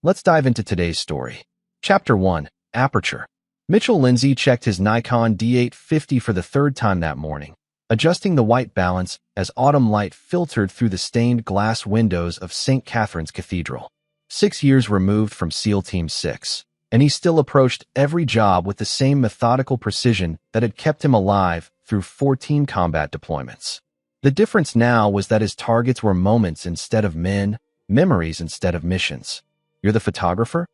Let's dive into today's story. Chapter 1. Aperture. Mitchell Lindsay checked his Nikon D850 for the third time that morning, adjusting the white balance as autumn light filtered through the stained glass windows of St. Catherine's Cathedral. 6 years removed from SEAL Team 6, and he still approached every job with the same methodical precision that had kept him alive through 14 combat deployments. The difference now was that his targets were moments instead of men, memories instead of missions. "You're the photographer?"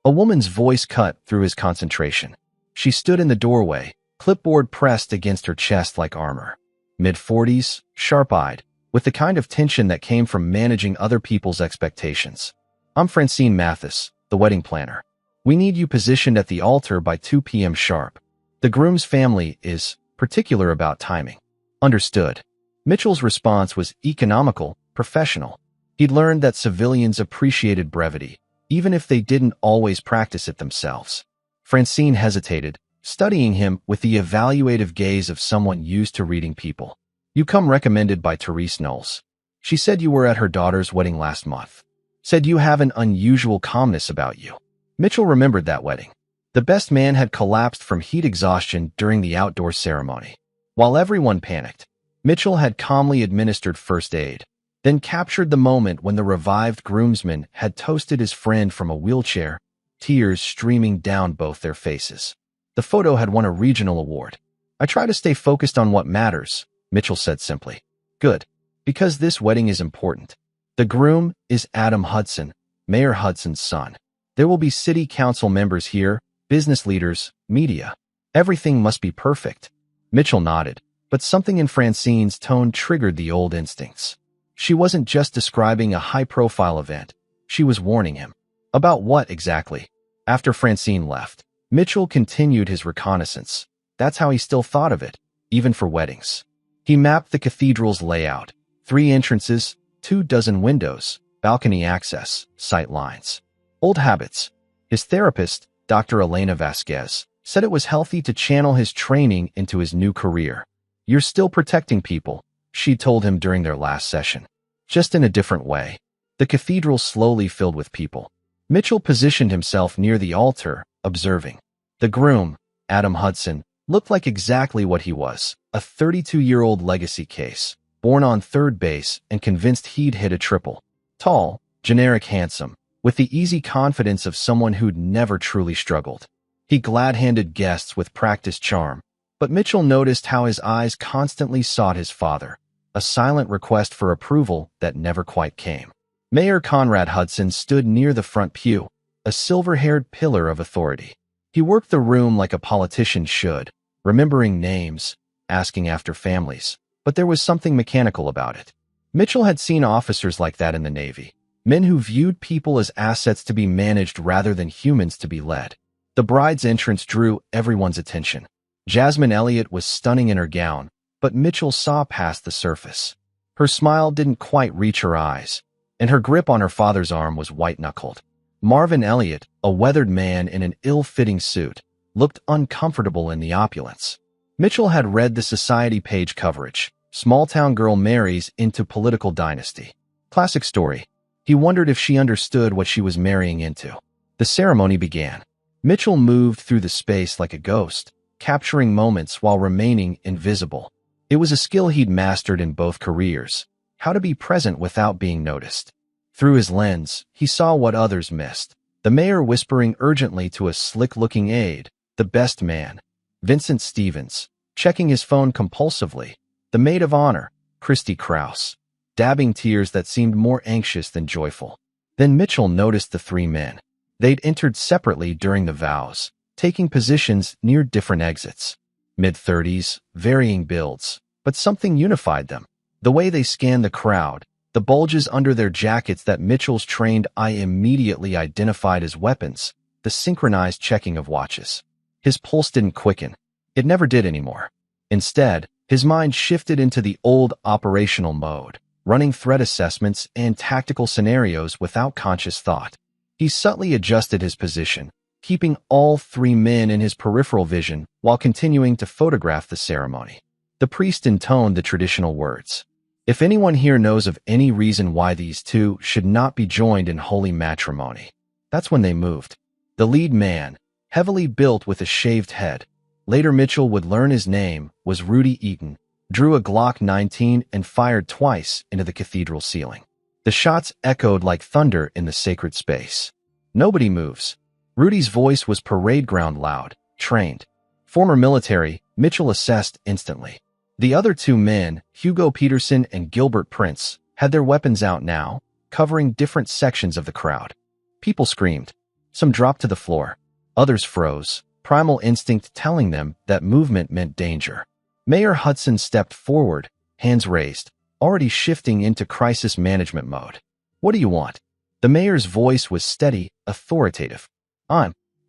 A woman's voice cut through his concentration. She stood in the doorway, clipboard pressed against her chest like armor. Mid-40s, sharp-eyed, with the kind of tension that came from managing other people's expectations. "I'm Francine Mathis, the wedding planner. We need you positioned at the altar by 2 p.m. sharp. The groom's family is particular about timing." "Understood." Mitchell's response was economical, professional. He'd learned that civilians appreciated brevity, even if they didn't always practice it themselves. Francine hesitated, studying him with the evaluative gaze of someone used to reading people. "You come recommended by Therese Knowles. She said you were at her daughter's wedding last month. Said you have an unusual calmness about you." Mitchell remembered that wedding. The best man had collapsed from heat exhaustion during the outdoor ceremony. While everyone panicked, Mitchell had calmly administered first aid, then captured the moment when the revived groomsman had toasted his friend from a wheelchair, tears streaming down both their faces. The photo had won a regional award. "I try to stay focused on what matters," Mitchell said simply. "Good, because this wedding is important. The groom is Adam Hudson, Mayor Hudson's son. There will be city council members here, business leaders, media. Everything must be perfect." Mitchell nodded, but something in Francine's tone triggered the old instincts. She wasn't just describing a high-profile event. She was warning him. About what exactly? After Francine left, Mitchell continued his reconnaissance. That's how he still thought of it, even for weddings. He mapped the cathedral's layout. 3 entrances, 24 windows, balcony access, sight lines. Old habits. His therapist, Dr. Elena Vasquez, said it was healthy to channel his training into his new career. "You're still protecting people," she told him during their last session. "Just in a different way." The cathedral slowly filled with people. Mitchell positioned himself near the altar, observing. The groom, Adam Hudson, looked like exactly what he was, a 32-year-old legacy case, born on third base and convinced he'd hit a triple. Tall, generic handsome, with the easy confidence of someone who'd never truly struggled. He glad-handed guests with practiced charm, but Mitchell noticed how his eyes constantly sought his father, a silent request for approval that never quite came. Mayor Conrad Hudson stood near the front pew, a silver-haired pillar of authority. He worked the room like a politician should, remembering names, asking after families, but there was something mechanical about it. Mitchell had seen officers like that in the Navy, men who viewed people as assets to be managed rather than humans to be led. The bride's entrance drew everyone's attention. Jasmine Elliott was stunning in her gown, but Mitchell saw past the surface. Her smile didn't quite reach her eyes, and her grip on her father's arm was white-knuckled. Marvin Elliott, a weathered man in an ill-fitting suit, looked uncomfortable in the opulence. Mitchell had read the society page coverage. Small-town girl marries into political dynasty. Classic story. He wondered if she understood what she was marrying into. The ceremony began. Mitchell moved through the space like a ghost, capturing moments while remaining invisible. It was a skill he'd mastered in both careers, how to be present without being noticed. Through his lens, he saw what others missed. The mayor whispering urgently to a slick-looking aide, the best man, Vincent Stevens, checking his phone compulsively. The maid of honor, Christy Krause, dabbing tears that seemed more anxious than joyful. Then Mitchell noticed the 3 men. They'd entered separately during the vows, taking positions near different exits. Mid-30s, varying builds, but something unified them. The way they scanned the crowd, the bulges under their jackets that Mitchell's trained eye immediately identified as weapons, the synchronized checking of watches. His pulse didn't quicken. It never did anymore. Instead, his mind shifted into the old operational mode, running threat assessments and tactical scenarios without conscious thought. He subtly adjusted his position, keeping all 3 men in his peripheral vision while continuing to photograph the ceremony. The priest intoned the traditional words. "If anyone here knows of any reason why these 2 should not be joined in holy matrimony, That's when they moved. The lead man, heavily built with a shaved head, later Mitchell would learn his name, was Rudy Eaton, drew a Glock 19 and fired twice into the cathedral ceiling. The shots echoed like thunder in the sacred space. Nobody moves. Rudy's voice was parade ground loud, trained. Former military, Mitchell assessed instantly. The other two men, Hugo Peterson and Gilbert Prince, had their weapons out now, covering different sections of the crowd. People screamed. Some dropped to the floor. Others froze, primal instinct telling them that movement meant danger. Mayor Hudson stepped forward, hands raised, already shifting into crisis management mode. What do you want? The mayor's voice was steady, authoritative.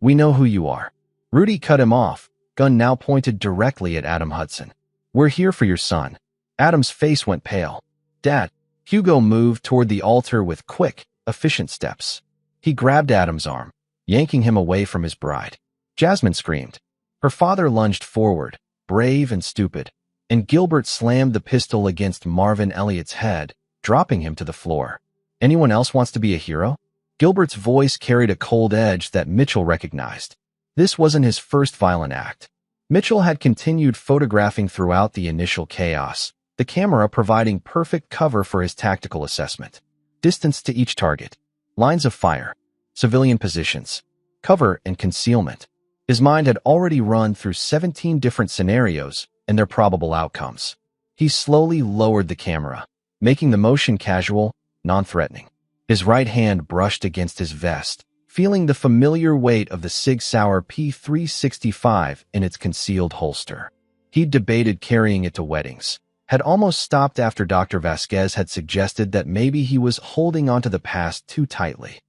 We know who you are. Rudy cut him off, gun now pointed directly at Adam Hudson. We're here for your son. Adam's face went pale. Dad. Hugo moved toward the altar with quick, efficient steps. He grabbed Adam's arm, yanking him away from his bride. Jasmine screamed. Her father lunged forward, brave and stupid, and Gilbert slammed the pistol against Marvin Elliott's head, dropping him to the floor. Anyone else wants to be a hero? Gilbert's voice carried a cold edge that Mitchell recognized. This wasn't his first violent act. Mitchell had continued photographing throughout the initial chaos, the camera providing perfect cover for his tactical assessment. Distance to each target, lines of fire, civilian positions, cover and concealment. His mind had already run through 17 different scenarios and their probable outcomes. He slowly lowered the camera, making the motion casual, non-threatening. His right hand brushed against his vest, feeling the familiar weight of the Sig Sauer P365 in its concealed holster. He'd debated carrying it to weddings, had almost stopped after Dr. Vasquez had suggested that maybe he was holding onto the past too tightly.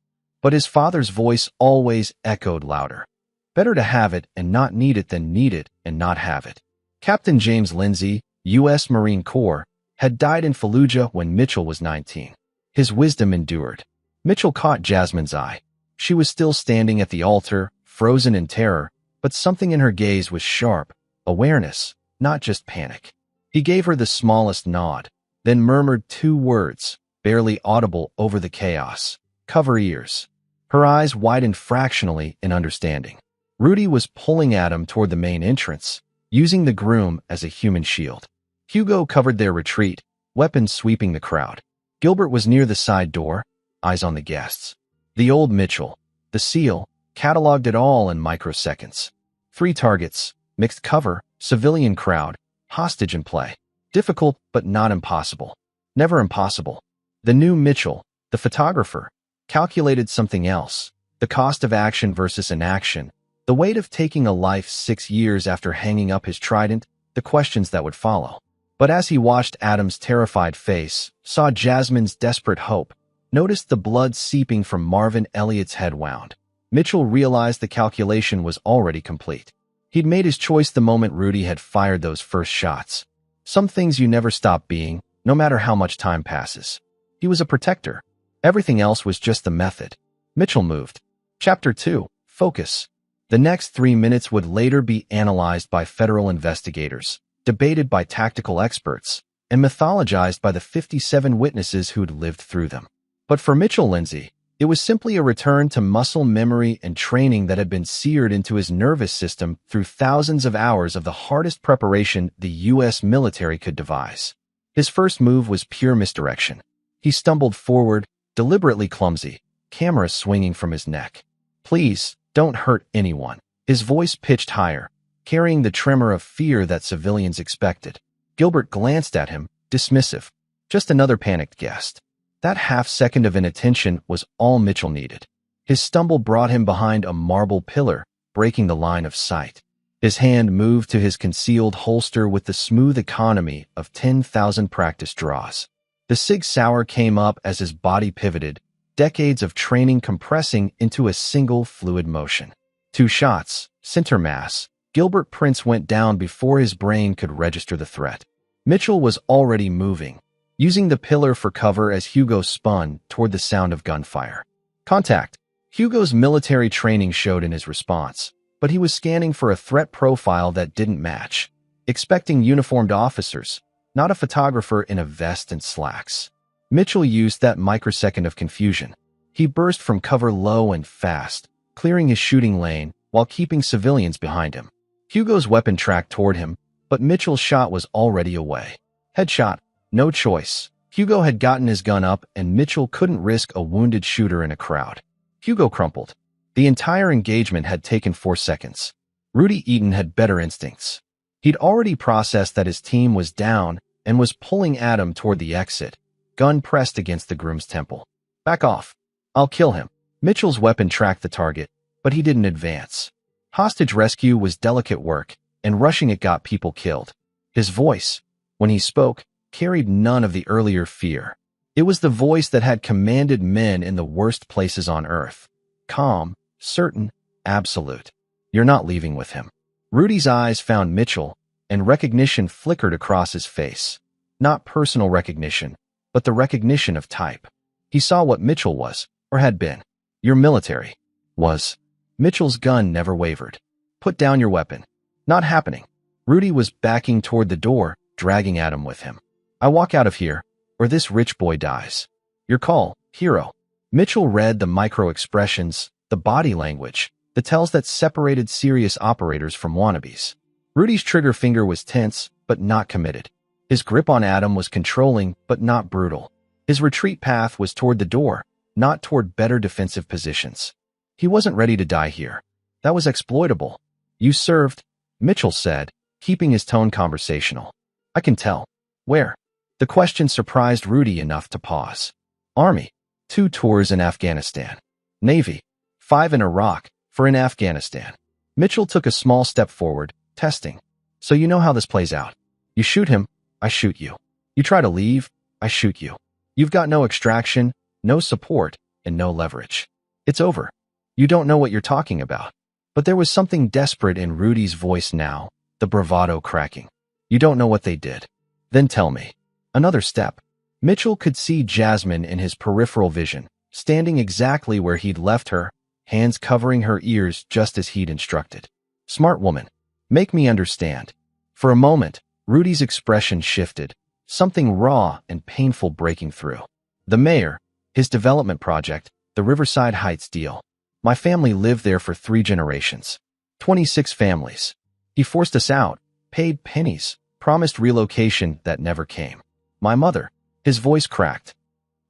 But his father's voice always echoed louder. Better to have it and not need it than need it and not have it. Captain James Lindsay, U.S. Marine Corps, had died in Fallujah when Mitchell was 19. His wisdom endured. Mitchell caught Jasmine's eye. She was still standing at the altar, frozen in terror, but something in her gaze was sharp, awareness, not just panic. He gave her the smallest nod, then murmured two words, barely audible over the chaos. Cover ears. Her eyes widened fractionally in understanding. Rudy was pulling Adam toward the main entrance, using the groom as a human shield. Hugo covered their retreat, weapons sweeping the crowd. Gilbert was near the side door, eyes on the guests. The old Mitchell, the SEAL, cataloged it all in microseconds. 3 targets, mixed cover, civilian crowd, hostage in play. Difficult, but not impossible. Never impossible. The new Mitchell, the photographer, calculated something else. The cost of action versus inaction, the weight of taking a life 6 years after hanging up his trident, the questions that would follow. But as he watched Adam's terrified face, saw Jasmine's desperate hope, noticed the blood seeping from Marvin Elliott's head wound, Mitchell realized the calculation was already complete. He'd made his choice the moment Rudy had fired those first shots. Some things you never stop being, no matter how much time passes. He was a protector. Everything else was just the method. Mitchell moved. Chapter 2. Focus. The next 3 minutes would later be analyzed by federal investigators, debated by tactical experts, and mythologized by the 57 witnesses who'd lived through them. But for Mitchell Lindsay, it was simply a return to muscle memory and training that had been seared into his nervous system through thousands of hours of the hardest preparation the U.S. military could devise. His first move was pure misdirection. He stumbled forward, deliberately clumsy, camera swinging from his neck. Please, don't hurt anyone. His voice pitched higher, carrying the tremor of fear that civilians expected. Gilbert glanced at him, dismissive. Just another panicked guest. That half-second of inattention was all Mitchell needed. His stumble brought him behind a marble pillar, breaking the line of sight. His hand moved to his concealed holster with the smooth economy of 10,000 practice draws. The Sig Sauer came up as his body pivoted, decades of training compressing into a single fluid motion. 2 shots, center mass. Gilbert Prince went down before his brain could register the threat. Mitchell was already moving, using the pillar for cover as Hugo spun toward the sound of gunfire. Contact. Hugo's military training showed in his response, but he was scanning for a threat profile that didn't match, expecting uniformed officers, not a photographer in a vest and slacks. Mitchell used that microsecond of confusion. He burst from cover low and fast, clearing his shooting lane while keeping civilians behind him. Hugo's weapon tracked toward him, but Mitchell's shot was already away. Headshot. No choice. Hugo had gotten his gun up, and Mitchell couldn't risk a wounded shooter in a crowd. Hugo crumpled. The entire engagement had taken 4 seconds. Rudy Eaton had better instincts. He'd already processed that his team was down and was pulling Adam toward the exit, gun pressed against the groom's temple. Back off. I'll kill him. Mitchell's weapon tracked the target, but he didn't advance. Hostage rescue was delicate work, and rushing it got people killed. His voice, when he spoke, carried none of the earlier fear. It was the voice that had commanded men in the worst places on earth. Calm, certain, absolute. You're not leaving with him. Rudy's eyes found Mitchell, and recognition flickered across his face. Not personal recognition, but the recognition of type. He saw what Mitchell was, or had been. Your military. Was. Mitchell's gun never wavered. Put down your weapon. Not happening. Rudy was backing toward the door, dragging Adam with him. I walk out of here, or this rich boy dies. Your call, hero. Mitchell read the micro-expressions, the body language, the tells that separated serious operators from wannabes. Rudy's trigger finger was tense, but not committed. His grip on Adam was controlling, but not brutal. His retreat path was toward the door, not toward better defensive positions. He wasn't ready to die here. That was exploitable. You served, Mitchell said, keeping his tone conversational. I can tell. Where? The question surprised Rudy enough to pause. Army. 2 tours in Afghanistan. Navy. 5 in Iraq, 4 in Afghanistan. Mitchell took a small step forward, testing. So you know how this plays out. You shoot him, I shoot you. You try to leave, I shoot you. You've got no extraction, no support, and no leverage. It's over. You don't know what you're talking about. But there was something desperate in Rudy's voice now, the bravado cracking. You don't know what they did. Then tell me. Another step. Mitchell could see Jasmine in his peripheral vision, standing exactly where he'd left her, hands covering her ears just as he'd instructed. Smart woman. Make me understand. For a moment, Rudy's expression shifted, something raw and painful breaking through. The mayor, his development project, the Riverside Heights deal. My family lived there for 3 generations. 26 families. He forced us out, paid pennies, promised relocation that never came. My mother, his voice cracked.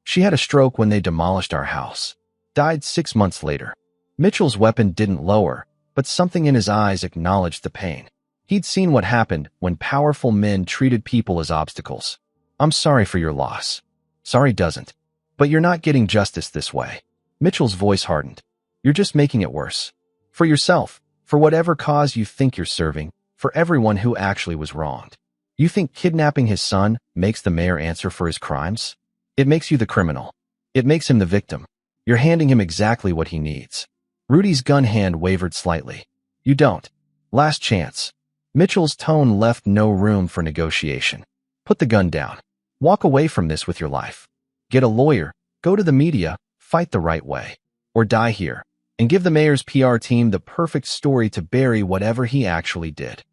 She had a stroke when they demolished our house. Died 6 months later. Mitchell's weapon didn't lower, but something in his eyes acknowledged the pain. He'd seen what happened when powerful men treated people as obstacles. I'm sorry for your loss. Sorry doesn't. But you're not getting justice this way. Mitchell's voice hardened. You're just making it worse. For yourself, for whatever cause you think you're serving, for everyone who actually was wronged. You think kidnapping his son makes the mayor answer for his crimes? It makes you the criminal. It makes him the victim. You're handing him exactly what he needs. Rudy's gun hand wavered slightly. You don't. Last chance. Mitchell's tone left no room for negotiation. Put the gun down. Walk away from this with your life. Get a lawyer, go to the media, fight the right way. Or die here, and give the mayor's PR team the perfect story to bury whatever he actually did.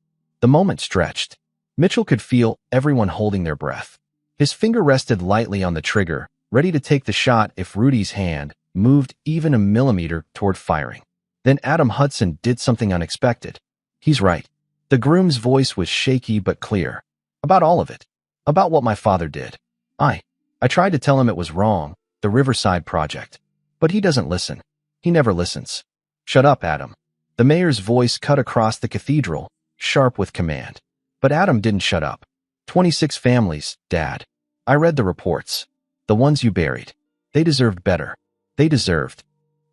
The moment stretched. Mitchell could feel everyone holding their breath. His finger rested lightly on the trigger, ready to take the shot if Rudy's hand moved even a millimeter toward firing. Then Adam Hudson did something unexpected. He's right. The groom's voice was shaky but clear. About all of it. About what my father did. I tried to tell him it was wrong, the Riverside project. But he doesn't listen. He never listens. Shut up, Adam. The mayor's voice cut across the cathedral, sharp with command. But Adam didn't shut up. 26 families, Dad. I read the reports. The ones you buried. They deserved better. They deserved.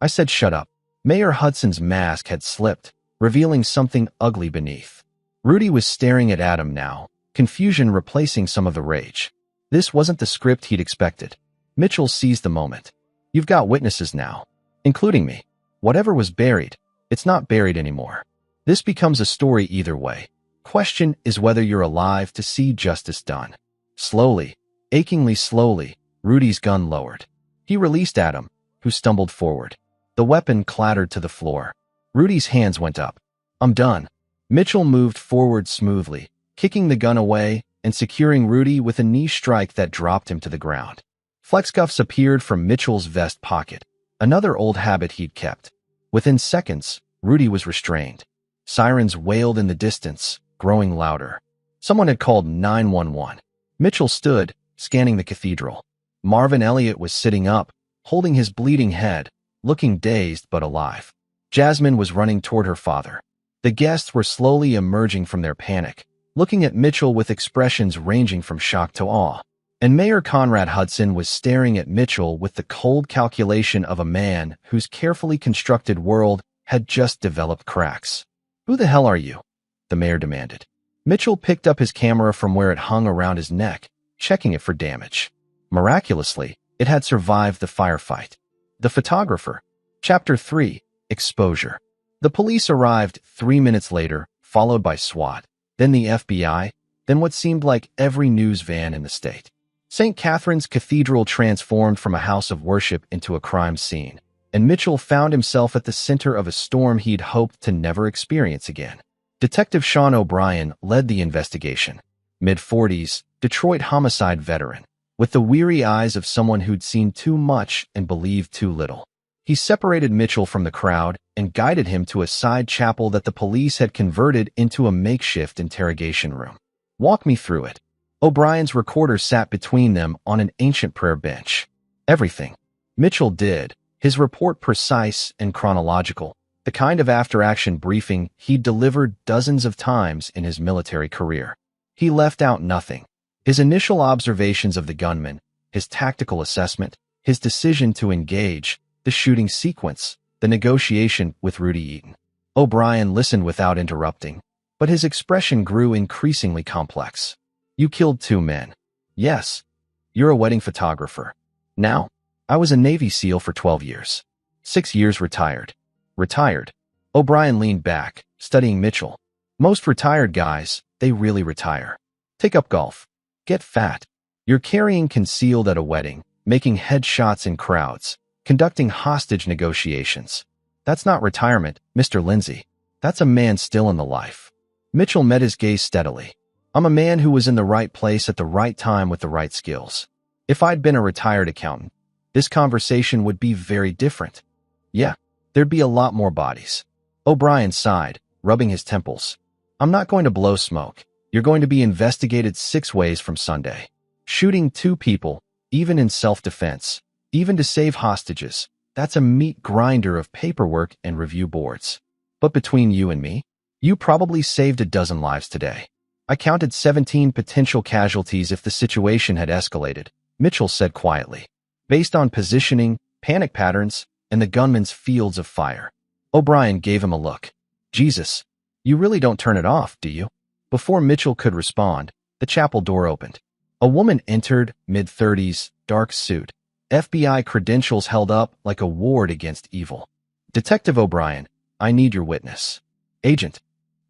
I said shut up. Mayor Hudson's mask had slipped, revealing something ugly beneath. Rudy was staring at Adam now, confusion replacing some of the rage. This wasn't the script he'd expected. Mitchell seized the moment. You've got witnesses now, including me. Whatever was buried, it's not buried anymore. This becomes a story either way. Question is whether you're alive to see justice done. Slowly, achingly slowly, Rudy's gun lowered. He released Adam, who stumbled forward. The weapon clattered to the floor. Rudy's hands went up. I'm done. Mitchell moved forward smoothly, kicking the gun away and securing Rudy with a knee strike that dropped him to the ground. Flexcuffs appeared from Mitchell's vest pocket. Another old habit he'd kept. Within seconds, Rudy was restrained. Sirens wailed in the distance, growing louder. Someone had called 911. Mitchell stood, scanning the cathedral. Marvin Elliott was sitting up, holding his bleeding head, looking dazed but alive. Jasmine was running toward her father. The guests were slowly emerging from their panic, looking at Mitchell with expressions ranging from shock to awe. And Mayor Conrad Hudson was staring at Mitchell with the cold calculation of a man whose carefully constructed world had just developed cracks. "Who the hell are you?" the mayor demanded. Mitchell picked up his camera from where it hung around his neck, checking it for damage. Miraculously, it had survived the firefight. The photographer. Chapter 3. Exposure. The police arrived 3 minutes later, followed by SWAT, then the FBI, then what seemed like every news van in the state. St. Catherine's Cathedral transformed from a house of worship into a crime scene, and Mitchell found himself at the center of a storm he'd hoped to never experience again. Detective Sean O'Brien led the investigation. Mid-40s, Detroit homicide veteran, with the weary eyes of someone who'd seen too much and believed too little. He separated Mitchell from the crowd and guided him to a side chapel that the police had converted into a makeshift interrogation room. "Walk me through it." O'Brien's recorder sat between them on an ancient prayer bench. "Everything." Mitchell did, his report precise and chronological, the kind of after-action briefing he'd delivered dozens of times in his military career. He left out nothing. His initial observations of the gunman, his tactical assessment, his decision to engage, the shooting sequence, the negotiation with Rudy Eaton. O'Brien listened without interrupting, but his expression grew increasingly complex. "You killed 2 men. Yes. You're a wedding photographer. Now, I was a Navy SEAL for 12 years. 6 years retired." "Retired?" O'Brien leaned back, studying Mitchell. "Most retired guys, they really retire. Take up golf. Get fat. You're carrying concealed at a wedding, making headshots in crowds, conducting hostage negotiations. That's not retirement, Mr. Lindsay. That's a man still in the life." Mitchell met his gaze steadily. "I'm a man who was in the right place at the right time with the right skills. If I'd been a retired accountant, this conversation would be very different. Yeah, there'd be a lot more bodies." O'Brien sighed, rubbing his temples. "I'm not going to blow smoke. You're going to be investigated 6 ways from Sunday. Shooting 2 people, even in self-defense, even to save hostages, that's a meat grinder of paperwork and review boards. But between you and me, you probably saved a dozen lives today." "I counted 17 potential casualties if the situation had escalated," Mitchell said quietly, "based on positioning, panic patterns, and the gunman's fields of fire." O'Brien gave him a look. "Jesus, you really don't turn it off, do you?" Before Mitchell could respond, the chapel door opened. A woman entered, mid-30s, dark suit, FBI credentials held up like a ward against evil. "Detective O'Brien, I need your witness." "Agent."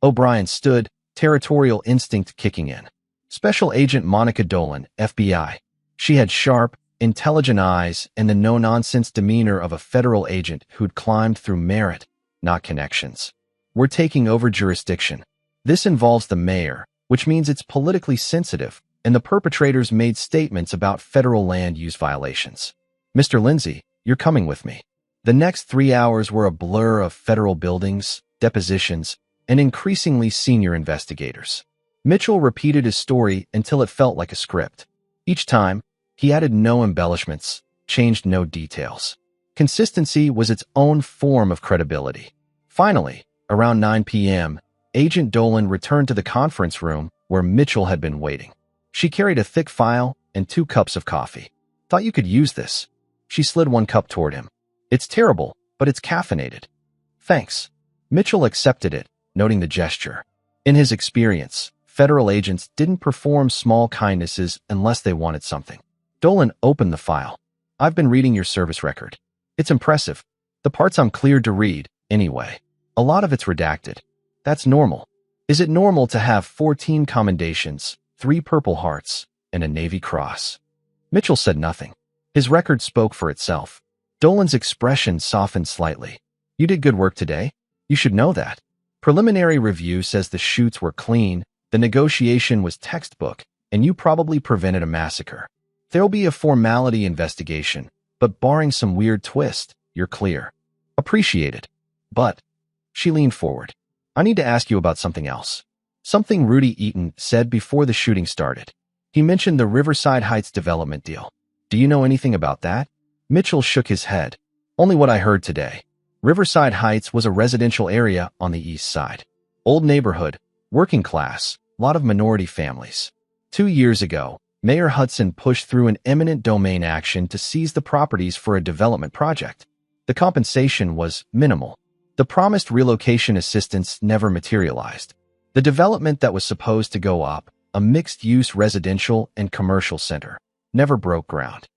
O'Brien stood, territorial instinct kicking in. "Special Agent Monica Dolan, FBI." She had sharp, intelligent eyes and the no-nonsense demeanor of a federal agent who'd climbed through merit, not connections. "We're taking over jurisdiction. This involves the mayor, which means it's politically sensitive, and the perpetrators made statements about federal land use violations. Mr. Lindsay, you're coming with me." The next 3 hours were a blur of federal buildings, depositions, and increasingly senior investigators. Mitchell repeated his story until it felt like a script. Each time, he added no embellishments, changed no details. Consistency was its own form of credibility. Finally, around 9 p.m., Agent Dolan returned to the conference room where Mitchell had been waiting. She carried a thick file and 2 cups of coffee. "Thought you could use this." She slid 1 cup toward him. "It's terrible, but it's caffeinated." "Thanks." Mitchell accepted it, noting the gesture. In his experience, federal agents didn't perform small kindnesses unless they wanted something. Dolan opened the file. "I've been reading your service record. It's impressive. The parts I'm cleared to read, anyway. A lot of it's redacted. That's normal. Is it normal to have 14 commendations, 3 Purple Hearts, and a Navy Cross?" Mitchell said nothing. His record spoke for itself. Dolan's expression softened slightly. "You did good work today. You should know that. Preliminary review says the shoots were clean, the negotiation was textbook, and you probably prevented a massacre. There'll be a formality investigation, but barring some weird twist, you're clear. Appreciated. But, she leaned forward. I need to ask you about something else. Something Rudy Eaton said before the shooting started. He mentioned the Riverside Heights development deal. Do you know anything about that? Mitchell shook his head. Only what I heard today. Riverside Heights was a residential area on the east side. Old neighborhood, working class, lot of minority families. 2 years ago, Mayor Hudson pushed through an eminent domain action to seize the properties for a development project. The compensation was minimal. The promised relocation assistance never materialized. The development that was supposed to go up, a mixed-use residential and commercial center, never broke ground.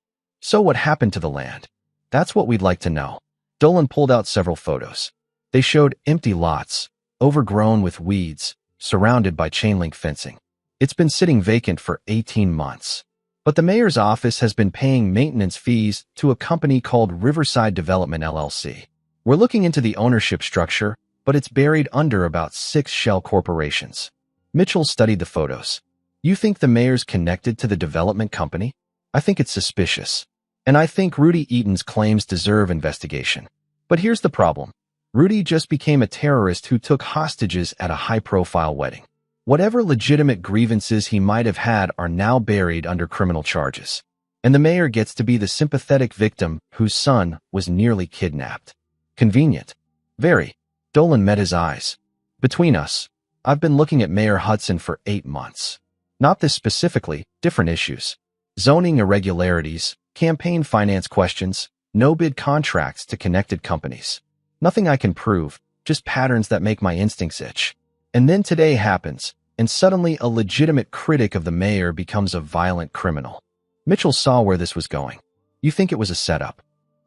So what happened to the land? That's what we'd like to know. Dolan pulled out several photos. They showed empty lots, overgrown with weeds, surrounded by chain-link fencing. It's been sitting vacant for 18 months. But the mayor's office has been paying maintenance fees to a company called Riverside Development LLC. We're looking into the ownership structure, but it's buried under about 6 shell corporations. Mitchell studied the photos. You think the mayor's connected to the development company? I think it's suspicious. And I think Rudy Eaton's claims deserve investigation. But here's the problem. Rudy just became a terrorist who took hostages at a high-profile wedding. Whatever legitimate grievances he might have had are now buried under criminal charges. And the mayor gets to be the sympathetic victim whose son was nearly kidnapped. Convenient. Very. Dolan met his eyes. Between us, I've been looking at Mayor Hudson for 8 months. Not this specifically, different issues. Zoning irregularities, campaign finance questions, no-bid contracts to connected companies. Nothing I can prove, just patterns that make my instincts itch. And then today happens, and suddenly a legitimate critic of the mayor becomes a violent criminal. Mitchell saw where this was going. You think it was a setup?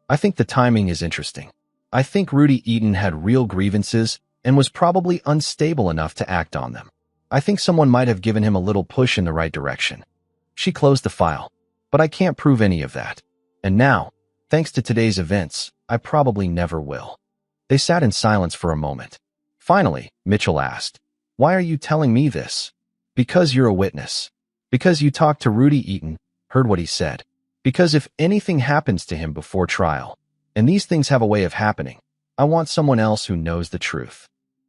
I think the timing is interesting. I think Rudy Eaton had real grievances and was probably unstable enough to act on them. I think someone might have given him a little push in the right direction. She closed the file. But I can't prove any of that. And now, thanks to today's events, I probably never will. They sat in silence for a moment. Finally, Mitchell asked, Why are you telling me this? Because you're a witness. Because you talked to Rudy Eaton, heard what he said. Because if anything happens to him before trial, and these things have a way of happening, I want someone else who knows the truth.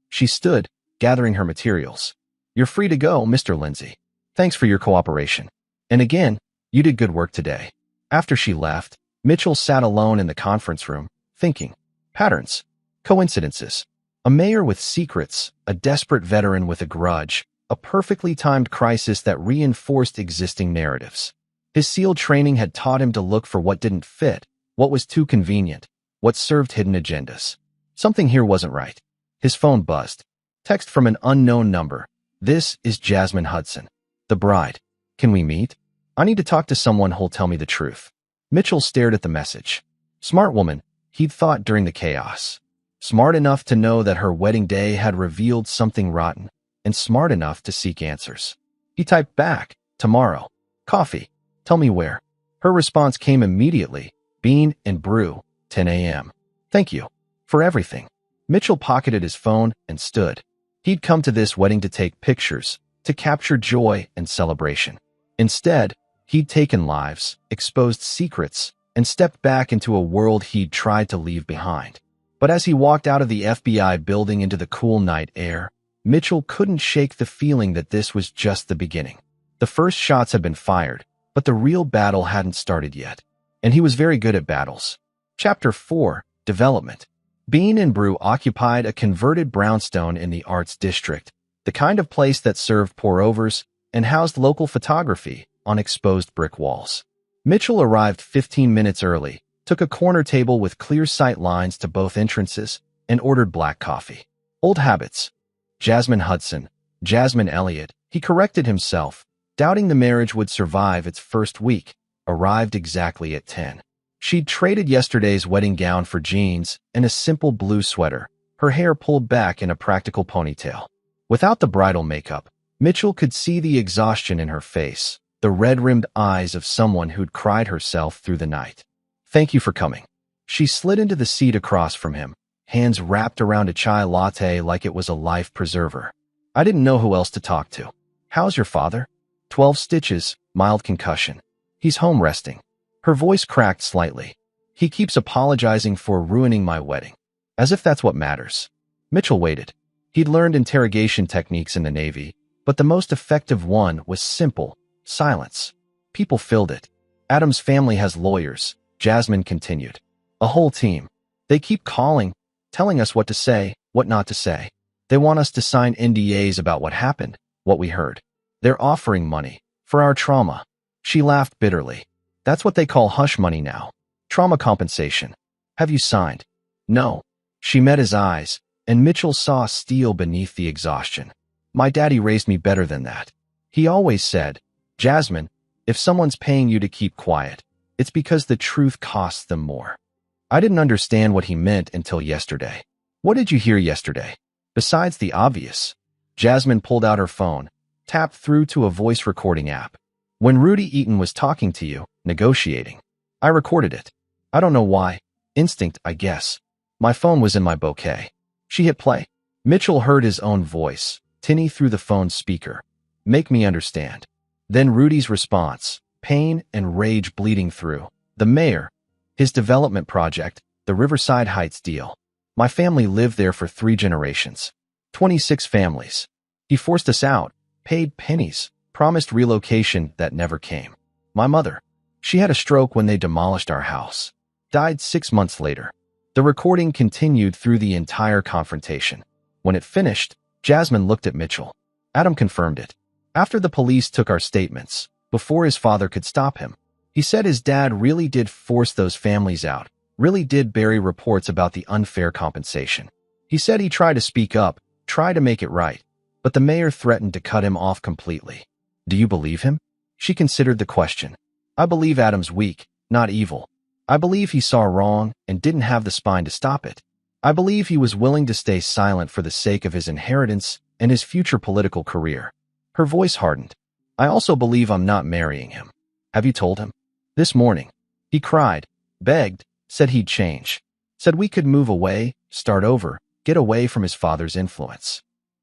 She stood, gathering her materials. You're free to go, Mr. Lindsay. Thanks for your cooperation. And again, you did good work today. After she left, Mitchell sat alone in the conference room, thinking. Patterns. Coincidences. A mayor with secrets, a desperate veteran with a grudge, a perfectly timed crisis that reinforced existing narratives. His SEAL training had taught him to look for what didn't fit, what was too convenient, what served hidden agendas. Something here wasn't right. His phone buzzed. Text from an unknown number. This is Jasmine Hudson, the bride. Can we meet? I need to talk to someone who'll tell me the truth. Mitchell stared at the message. Smart woman, he'd thought during the chaos. Smart enough to know that her wedding day had revealed something rotten, and smart enough to seek answers. He typed back, tomorrow. Coffee. Tell me where. Her response came immediately. Bean and brew, 10 a.m. Thank you. For everything. Mitchell pocketed his phone and stood. He'd come to this wedding to take pictures, to capture joy and celebration. Instead, he'd taken lives, exposed secrets, and stepped back into a world he'd tried to leave behind. But as he walked out of the FBI building into the cool night air, Mitchell couldn't shake the feeling that this was just the beginning. The first shots had been fired, but the real battle hadn't started yet. And he was very good at battles. Chapter 4, Development. Bean and Brew occupied a converted brownstone in the Arts District, the kind of place that served pour-overs and housed local photography on exposed brick walls. Mitchell arrived 15 minutes early, took a corner table with clear sight lines to both entrances, and ordered black coffee. Old habits. Jasmine Hudson, Jasmine Elliott, he corrected himself, doubting the marriage would survive its first week, arrived exactly at 10. She'd traded yesterday's wedding gown for jeans and a simple blue sweater, her hair pulled back in a practical ponytail. Without the bridal makeup, Mitchell could see the exhaustion in her face, the red-rimmed eyes of someone who'd cried herself through the night. Thank you for coming. She slid into the seat across from him, hands wrapped around a chai latte like it was a life preserver. I didn't know who else to talk to. How's your father? 12 stitches, mild concussion. He's home resting. Her voice cracked slightly. He keeps apologizing for ruining my wedding. As if that's what matters. Mitchell waited. He'd learned interrogation techniques in the Navy, but the most effective one was simple: silence. People filled it. Adam's family has lawyers, Jasmine continued. A whole team. They keep calling, telling us what to say, what not to say. They want us to sign NDAs about what happened, what we heard. They're offering money for our trauma. She laughed bitterly. That's what they call hush money now. Trauma compensation. Have you signed? No. She met his eyes, and Mitchell saw steel beneath the exhaustion. My daddy raised me better than that. He always said, Jasmine, if someone's paying you to keep quiet, it's because the truth costs them more. I didn't understand what he meant until yesterday. What did you hear yesterday? Besides the obvious. Jasmine pulled out her phone, tapped through to a voice recording app. When Rudy Eaton was talking to you, negotiating. I recorded it. I don't know why. Instinct, I guess. My phone was in my bouquet. She hit play. Mitchell heard his own voice, tinny through the phone's speaker. Make me understand. Then Rudy's response, pain and rage bleeding through. The mayor. His development project, the Riverside Heights deal. My family lived there for 3 generations. 26 families. He forced us out, paid pennies, promised relocation that never came. My mother. She had a stroke when they demolished our house. Died 6 months later. The recording continued through the entire confrontation. When it finished, Jasmine looked at Mitchell. Adam confirmed it. After the police took our statements, before his father could stop him, he said his dad really did force those families out, really did bury reports about the unfair compensation. He said he tried to speak up, try to make it right, but the mayor threatened to cut him off completely. Do you believe him? She considered the question. I believe Adam's weak, not evil. I believe he saw wrong and didn't have the spine to stop it. I believe he was willing to stay silent for the sake of his inheritance and his future political career. Her voice hardened. I also believe I'm not marrying him. Have you told him? This morning. He cried, begged, said he'd change. Said we could move away, start over, get away from his father's influence.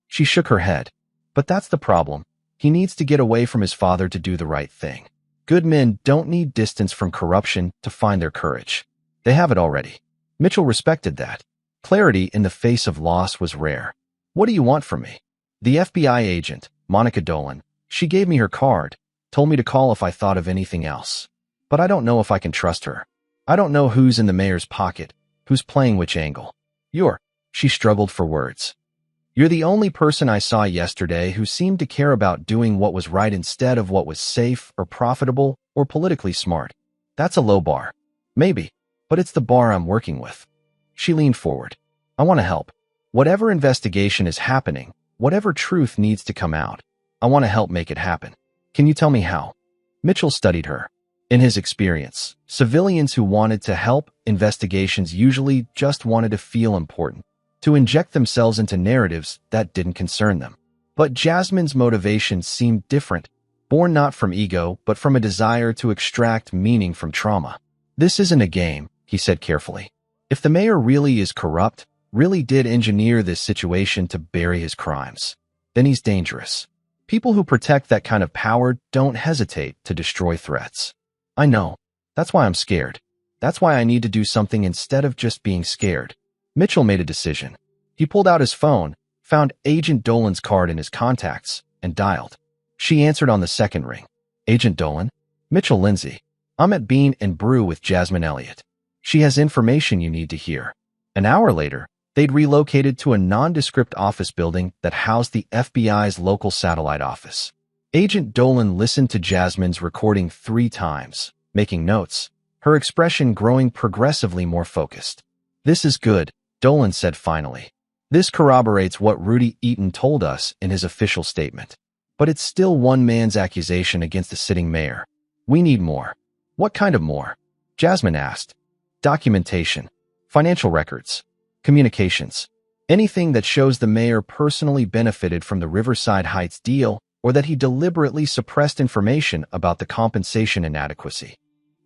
She shook her head. But that's the problem. He needs to get away from his father to do the right thing. Good men don't need distance from corruption to find their courage. They have it already. Mitchell respected that. Clarity in the face of loss was rare. What do you want from me? The FBI agent, Monica Dolan, she gave me her card, told me to call if I thought of anything else. But I don't know if I can trust her. I don't know who's in the mayor's pocket, who's playing which angle. She struggled for words. You're the only person I saw yesterday who seemed to care about doing what was right instead of what was safe or profitable or politically smart. That's a low bar. Maybe, but it's the bar I'm working with. She leaned forward. I want to help. Whatever investigation is happening, whatever truth needs to come out, I want to help make it happen. Can you tell me how? Mitchell studied her. In his experience, civilians who wanted to help investigations usually just wanted to feel important, to inject themselves into narratives that didn't concern them. But Jasmine's motivation seemed different, born not from ego, but from a desire to extract meaning from trauma. This isn't a game, he said carefully. If the mayor really is corrupt, really did engineer this situation to bury his crimes, then he's dangerous. People who protect that kind of power don't hesitate to destroy threats. I know. That's why I'm scared. That's why I need to do something instead of just being scared. Mitchell made a decision. He pulled out his phone, found Agent Dolan's card in his contacts, and dialed. She answered on the second ring. Agent Dolan? Mitchell Lindsay. I'm at Bean and Brew with Jasmine Elliott. She has information you need to hear. An hour later, they'd relocated to a nondescript office building that housed the FBI's local satellite office. Agent Dolan listened to Jasmine's recording 3 times, making notes, her expression growing progressively more focused. This is good, Dolan said finally. This corroborates what Rudy Eaton told us in his official statement. But it's still one man's accusation against the sitting mayor. We need more. What kind of more? Jasmine asked. Documentation, financial records, communications, anything that shows the mayor personally benefited from the Riverside Heights deal or that he deliberately suppressed information about the compensation inadequacy.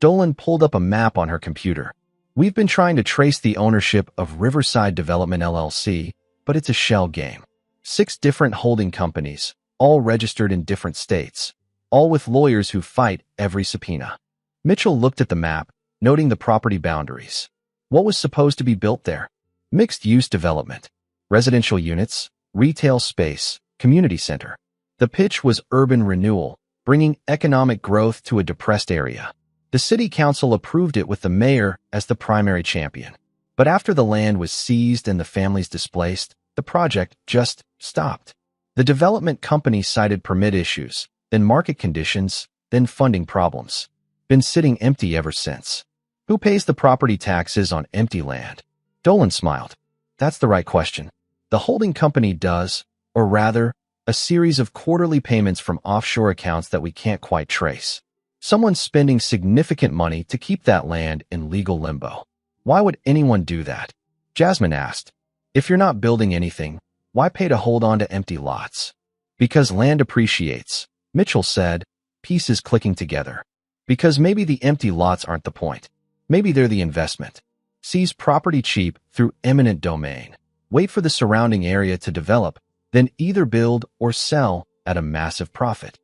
Dolan pulled up a map on her computer. We've been trying to trace the ownership of Riverside Development LLC, but it's a shell game. 6 different holding companies, all registered in different states, all with lawyers who fight every subpoena. Mitchell looked at the map, noting the property boundaries. What was supposed to be built there? Mixed-use development, residential units, retail space, community center. The pitch was urban renewal, bringing economic growth to a depressed area. The city council approved it with the mayor as the primary champion. But after the land was seized and the families displaced, the project just stopped. The development company cited permit issues, then market conditions, then funding problems. Been sitting empty ever since. Who pays the property taxes on empty land? Dolan smiled. That's the right question. The holding company does, or rather, a series of quarterly payments from offshore accounts that we can't quite trace. Someone's spending significant money to keep that land in legal limbo. Why would anyone do that? Jasmine asked. If you're not building anything, why pay to hold on to empty lots? Because land appreciates, Mitchell said, pieces clicking together. Because maybe the empty lots aren't the point. Maybe they're the investment. Seize property cheap through eminent domain. Wait for the surrounding area to develop, then either build or sell at a massive profit.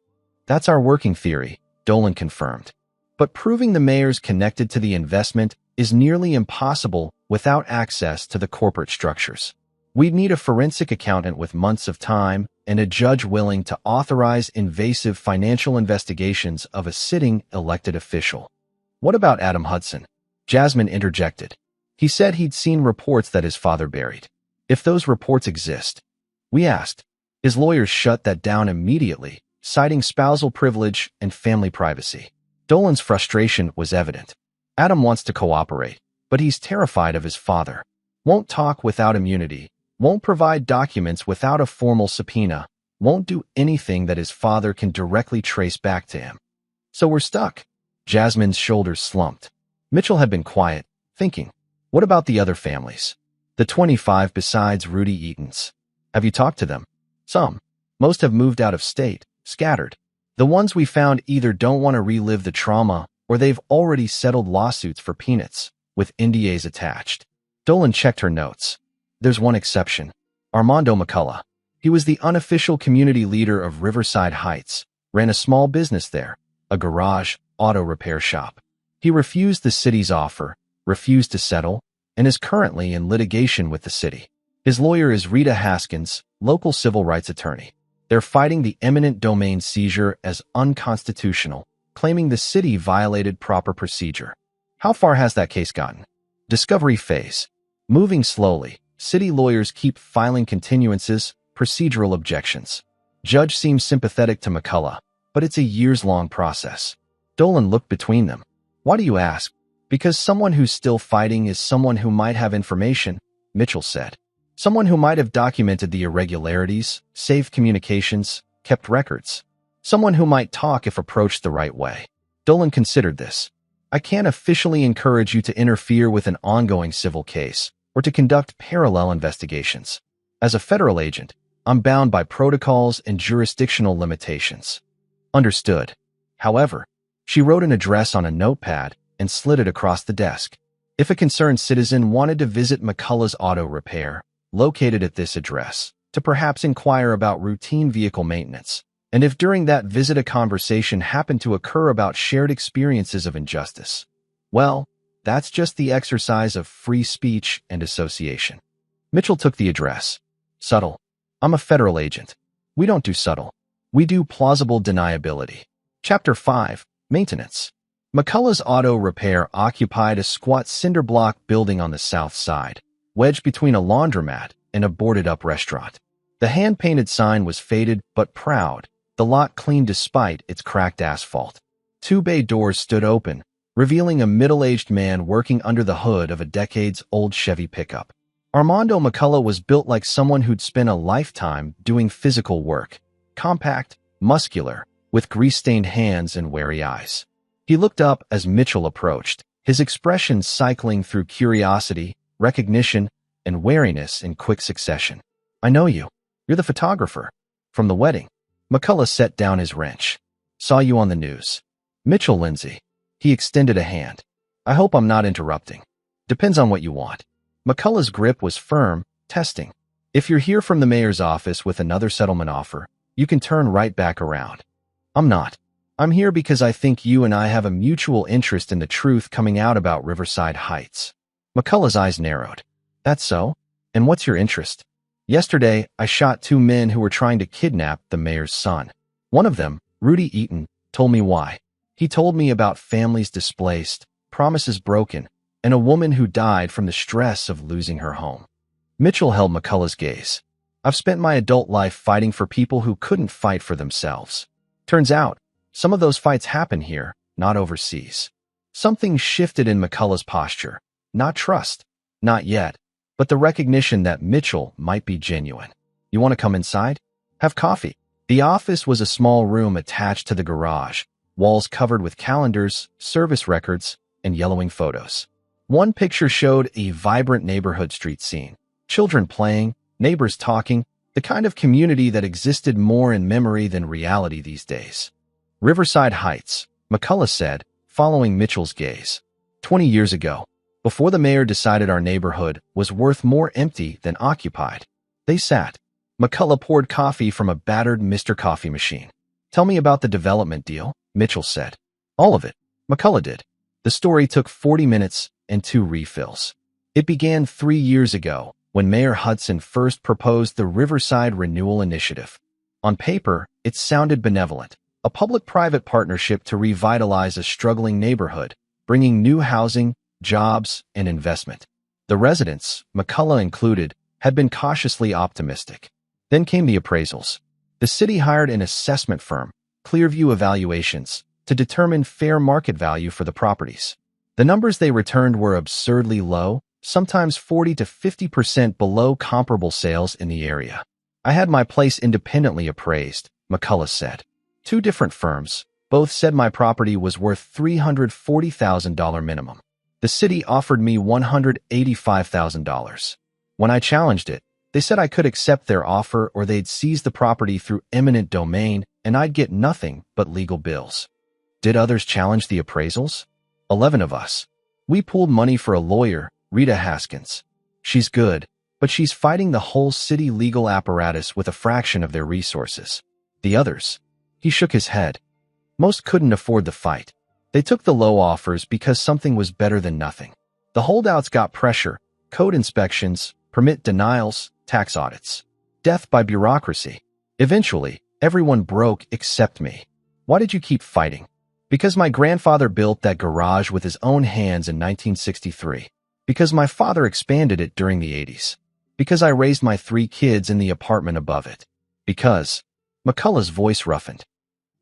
That's our working theory, Dolan confirmed. But proving the mayor's connected to the investment is nearly impossible without access to the corporate structures. We'd need a forensic accountant with months of time and a judge willing to authorize invasive financial investigations of a sitting elected official. What about Adam Hudson? Jasmine interjected. He said he'd seen reports that his father buried. If those reports exist, we asked. His lawyers shut that down immediately, citing spousal privilege and family privacy. Dolan's frustration was evident. Adam wants to cooperate, but he's terrified of his father. Won't talk without immunity, won't provide documents without a formal subpoena, won't do anything that his father can directly trace back to him. So we're stuck. Jasmine's shoulders slumped. Mitchell had been quiet, thinking. What about the other families? The 25 besides Rudy Eaton's. Have you talked to them? Some. Most have moved out of state, scattered. The ones we found either don't want to relive the trauma or they've already settled lawsuits for peanuts, with NDAs attached. Dolan checked her notes. There's one exception. Armando McCullough. He was the unofficial community leader of Riverside Heights, ran a small business there, a garage, auto repair shop. He refused the city's offer, refused to settle, and is currently in litigation with the city. His lawyer is Rita Haskins, local civil rights attorney. They're fighting the eminent domain seizure as unconstitutional, claiming the city violated proper procedure. How far has that case gotten? Discovery phase. Moving slowly, city lawyers keep filing continuances, procedural objections. Judge seems sympathetic to McCullough, but it's a years-long process. Dolan looked between them. Why do you ask? Because someone who's still fighting is someone who might have information, Mitchell said. Someone who might have documented the irregularities, saved communications, kept records. Someone who might talk if approached the right way. Dolan considered this. I can't officially encourage you to interfere with an ongoing civil case or to conduct parallel investigations. As a federal agent, I'm bound by protocols and jurisdictional limitations. Understood. However, she wrote an address on a notepad and slid it across the desk. If a concerned citizen wanted to visit McCullough's auto repair, located at this address, to perhaps inquire about routine vehicle maintenance, and if during that visit a conversation happened to occur about shared experiences of injustice, well, that's just the exercise of free speech and association. Mitchell took the address. Subtle. I'm a federal agent. We don't do subtle. We do plausible deniability. Chapter 5. Maintenance. McCullough's auto repair occupied a squat cinder block building on the south side, wedged between a laundromat and a boarded-up restaurant. The hand-painted sign was faded but proud, the lot clean despite its cracked asphalt. Two bay doors stood open, revealing a middle-aged man working under the hood of a decades-old Chevy pickup. Armando McCullough was built like someone who'd spent a lifetime doing physical work, compact, muscular, with grease-stained hands and wary eyes. He looked up as Mitchell approached, his expression cycling through curiosity, recognition, and wariness in quick succession. I know you. You're the photographer. From the wedding. McCullough set down his wrench. Saw you on the news. Mitchell Lindsay. He extended a hand. I hope I'm not interrupting. Depends on what you want. McCullough's grip was firm, testing. If you're here from the mayor's office with another settlement offer, you can turn right back around. I'm not. I'm here because I think you and I have a mutual interest in the truth coming out about Riverside Heights. McCullough's eyes narrowed. That's so? And what's your interest? Yesterday, I shot two men who were trying to kidnap the mayor's son. One of them, Rudy Eaton, told me why. He told me about families displaced, promises broken, and a woman who died from the stress of losing her home. Mitchell held McCullough's gaze. I've spent my adult life fighting for people who couldn't fight for themselves. Turns out, some of those fights happen here, not overseas. Something shifted in McCullough's posture. Not trust. Not yet. But the recognition that Mitchell might be genuine. You want to come inside? Have coffee. The office was a small room attached to the garage, walls covered with calendars, service records, and yellowing photos. One picture showed a vibrant neighborhood street scene. Children playing, neighbors talking, the kind of community that existed more in memory than reality these days. Riverside Heights, McCullough said, following Mitchell's gaze. 20 years ago, before the mayor decided our neighborhood was worth more empty than occupied. They sat. McCullough poured coffee from a battered Mr. Coffee machine. Tell me about the development deal, Mitchell said. All of it, McCullough did. The story took 40 minutes and 2 refills. It began 3 years ago, when Mayor Hudson first proposed the Riverside Renewal Initiative. On paper, it sounded benevolent, a public-private partnership to revitalize a struggling neighborhood, bringing new housing, jobs, and investment. The residents, McCullough included, had been cautiously optimistic. Then came the appraisals. The city hired an assessment firm, Clearview Evaluations, to determine fair market value for the properties. The numbers they returned were absurdly low, sometimes 40 to 50% below comparable sales in the area. I had my place independently appraised, McCullough said. 2 different firms, both said my property was worth $340,000 minimum. The city offered me $185,000. When I challenged it, they said I could accept their offer or they'd seize the property through eminent domain and I'd get nothing but legal bills. Did others challenge the appraisals? 11 of us. We pooled money for a lawyer, Rita Haskins. She's good, but she's fighting the whole city legal apparatus with a fraction of their resources. The others? He shook his head. Most couldn't afford the fight. They took the low offers because something was better than nothing. The holdouts got pressure, code inspections, permit denials, tax audits. Death by bureaucracy. Eventually, everyone broke except me. Why did you keep fighting? Because my grandfather built that garage with his own hands in 1963. Because my father expanded it during the 80s. Because I raised my 3 kids in the apartment above it. Because... McCullough's voice roughened.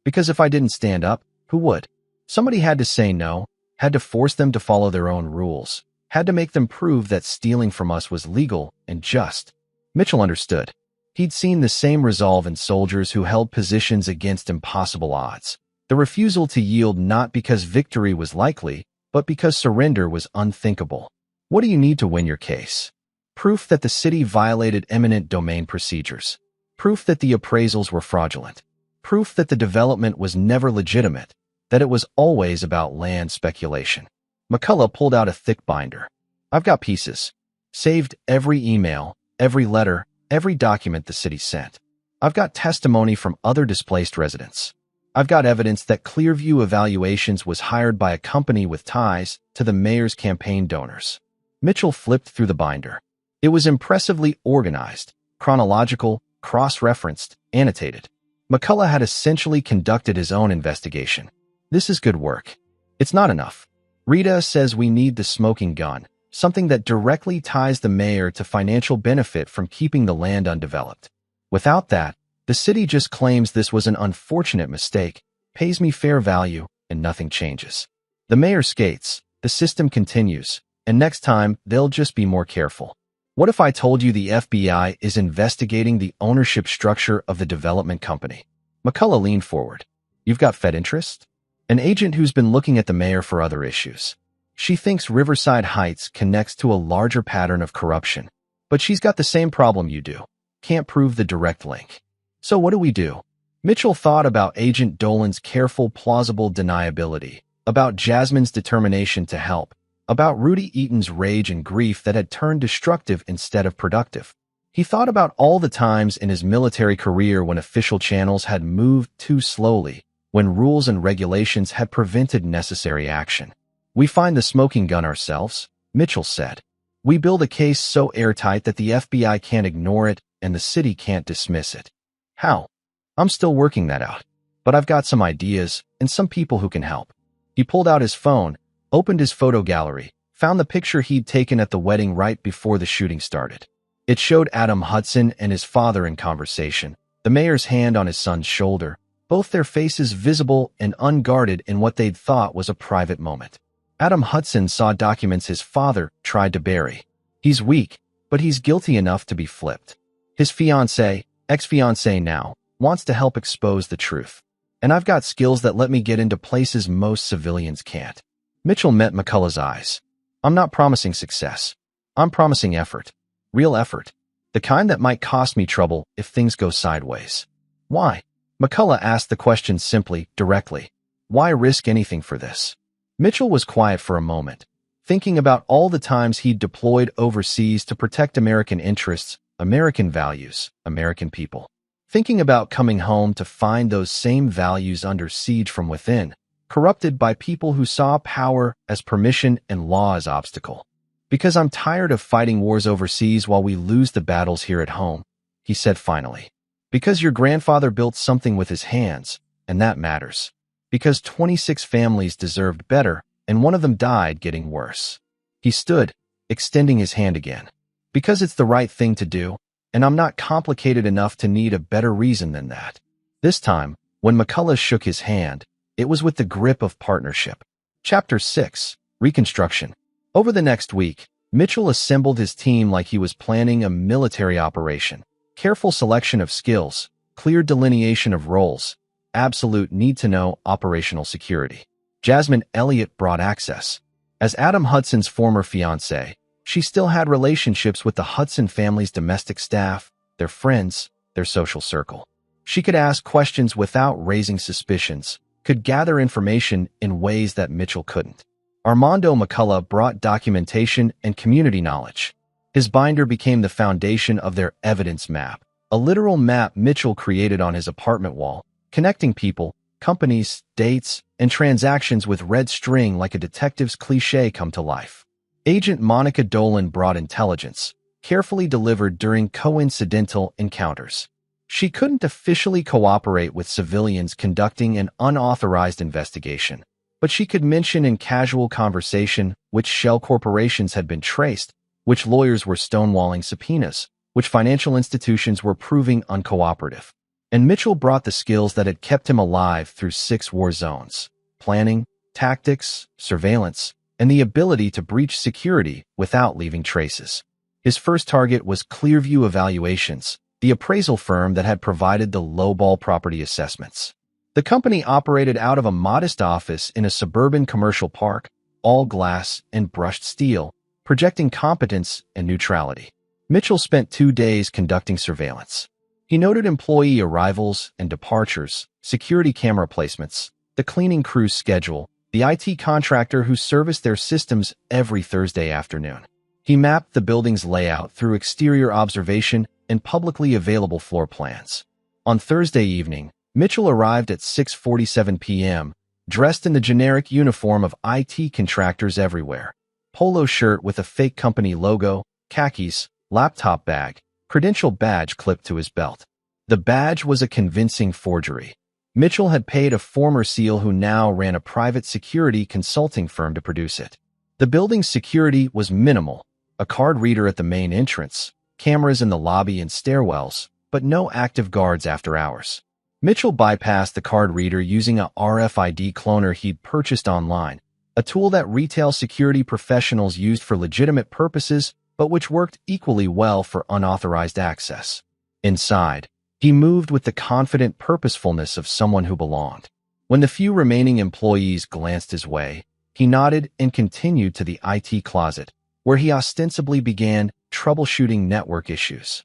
Because if I didn't stand up, who would? Somebody had to say no, had to force them to follow their own rules, had to make them prove that stealing from us was legal and just. Mitchell understood. He'd seen the same resolve in soldiers who held positions against impossible odds. The refusal to yield not because victory was likely, but because surrender was unthinkable. What do you need to win your case? Proof that the city violated eminent domain procedures. Proof that the appraisals were fraudulent. Proof that the development was never legitimate. That it was always about land speculation. McCullough pulled out a thick binder. I've got pieces. Saved every email, every letter, every document the city sent. I've got testimony from other displaced residents. I've got evidence that Clearview Evaluations was hired by a company with ties to the mayor's campaign donors. Mitchell flipped through the binder. It was impressively organized, chronological, cross-referenced, annotated. McCullough had essentially conducted his own investigation. This is good work. It's not enough. Rita says we need the smoking gun, something that directly ties the mayor to financial benefit from keeping the land undeveloped. Without that, the city just claims this was an unfortunate mistake, pays me fair value, and nothing changes. The mayor skates, the system continues, and next time they'll just be more careful. What if I told you the FBI is investigating the ownership structure of the development company? McCullough leaned forward. You've got Fed interest? An agent who's been looking at the mayor for other issues. She thinks Riverside Heights connects to a larger pattern of corruption. But she's got the same problem you do. Can't prove the direct link. So what do we do? Mitchell thought about Agent Dolan's careful, plausible deniability, about Jasmine's determination to help, about Rudy Eaton's rage and grief that had turned destructive instead of productive. He thought about all the times in his military career when official channels had moved too slowly, when rules and regulations had prevented necessary action. "We find the smoking gun ourselves," Mitchell said. "We build a case so airtight that the FBI can't ignore it and the city can't dismiss it." "How?" "I'm still working that out. But I've got some ideas and some people who can help." He pulled out his phone, opened his photo gallery, found the picture he'd taken at the wedding right before the shooting started. It showed Adam Hudson and his father in conversation, the mayor's hand on his son's shoulder, both their faces visible and unguarded in what they'd thought was a private moment. Adam Hudson saw documents his father tried to bury. He's weak, but he's guilty enough to be flipped. His fiancée, ex-fiancée now, wants to help expose the truth. And I've got skills that let me get into places most civilians can't. Mitchell met McCullough's eyes. "I'm not promising success. I'm promising effort. Real effort. The kind that might cost me trouble if things go sideways." "Why?" McCullough asked the question simply, directly. "Why risk anything for this?" Mitchell was quiet for a moment, thinking about all the times he'd deployed overseas to protect American interests, American values, American people. Thinking about coming home to find those same values under siege from within, corrupted by people who saw power as permission and law as obstacle. "Because I'm tired of fighting wars overseas while we lose the battles here at home," he said finally. "Because your grandfather built something with his hands, and that matters. Because 26 families deserved better, and one of them died getting worse." He stood, extending his hand again. "Because it's the right thing to do, and I'm not complicated enough to need a better reason than that." This time, when McCullough shook his hand, it was with the grip of partnership. Chapter 6. Reconstruction. Over the next week, Mitchell assembled his team like he was planning a military operation. Careful selection of skills, clear delineation of roles, absolute need-to-know operational security. Jasmine Elliott brought access. As Adam Hudson's former fiancée, she still had relationships with the Hudson family's domestic staff, their friends, their social circle. She could ask questions without raising suspicions, could gather information in ways that Mitchell couldn't. Armando McCullough brought documentation and community knowledge. His binder became the foundation of their evidence map, a literal map Mitchell created on his apartment wall, connecting people, companies, dates, and transactions with red string like a detective's cliché come to life. Agent Monica Dolan brought intelligence, carefully delivered during coincidental encounters. She couldn't officially cooperate with civilians conducting an unauthorized investigation, but she could mention in casual conversation which shell corporations had been traced, which lawyers were stonewalling subpoenas, which financial institutions were proving uncooperative. And Mitchell brought the skills that had kept him alive through 6 war zones: planning, tactics, surveillance, and the ability to breach security without leaving traces. His first target was Clearview Evaluations, the appraisal firm that had provided the lowball property assessments. The company operated out of a modest office in a suburban commercial park, all glass and brushed steel, projecting competence and neutrality. Mitchell spent 2 days conducting surveillance. He noted employee arrivals and departures, security camera placements, the cleaning crew's schedule, the IT contractor who serviced their systems every Thursday afternoon. He mapped the building's layout through exterior observation and publicly available floor plans. On Thursday evening, Mitchell arrived at 6:47 p.m., dressed in the generic uniform of IT contractors everywhere. Polo shirt with a fake company logo, khakis, laptop bag, credential badge clipped to his belt. The badge was a convincing forgery. Mitchell had paid a former SEAL who now ran a private security consulting firm to produce it. The building's security was minimal: a card reader at the main entrance, cameras in the lobby and stairwells, but no active guards after hours. Mitchell bypassed the card reader using a RFID cloner he'd purchased online, a tool that retail security professionals used for legitimate purposes but which worked equally well for unauthorized access. Inside, he moved with the confident purposefulness of someone who belonged. When the few remaining employees glanced his way, he nodded and continued to the IT closet, where he ostensibly began troubleshooting network issues.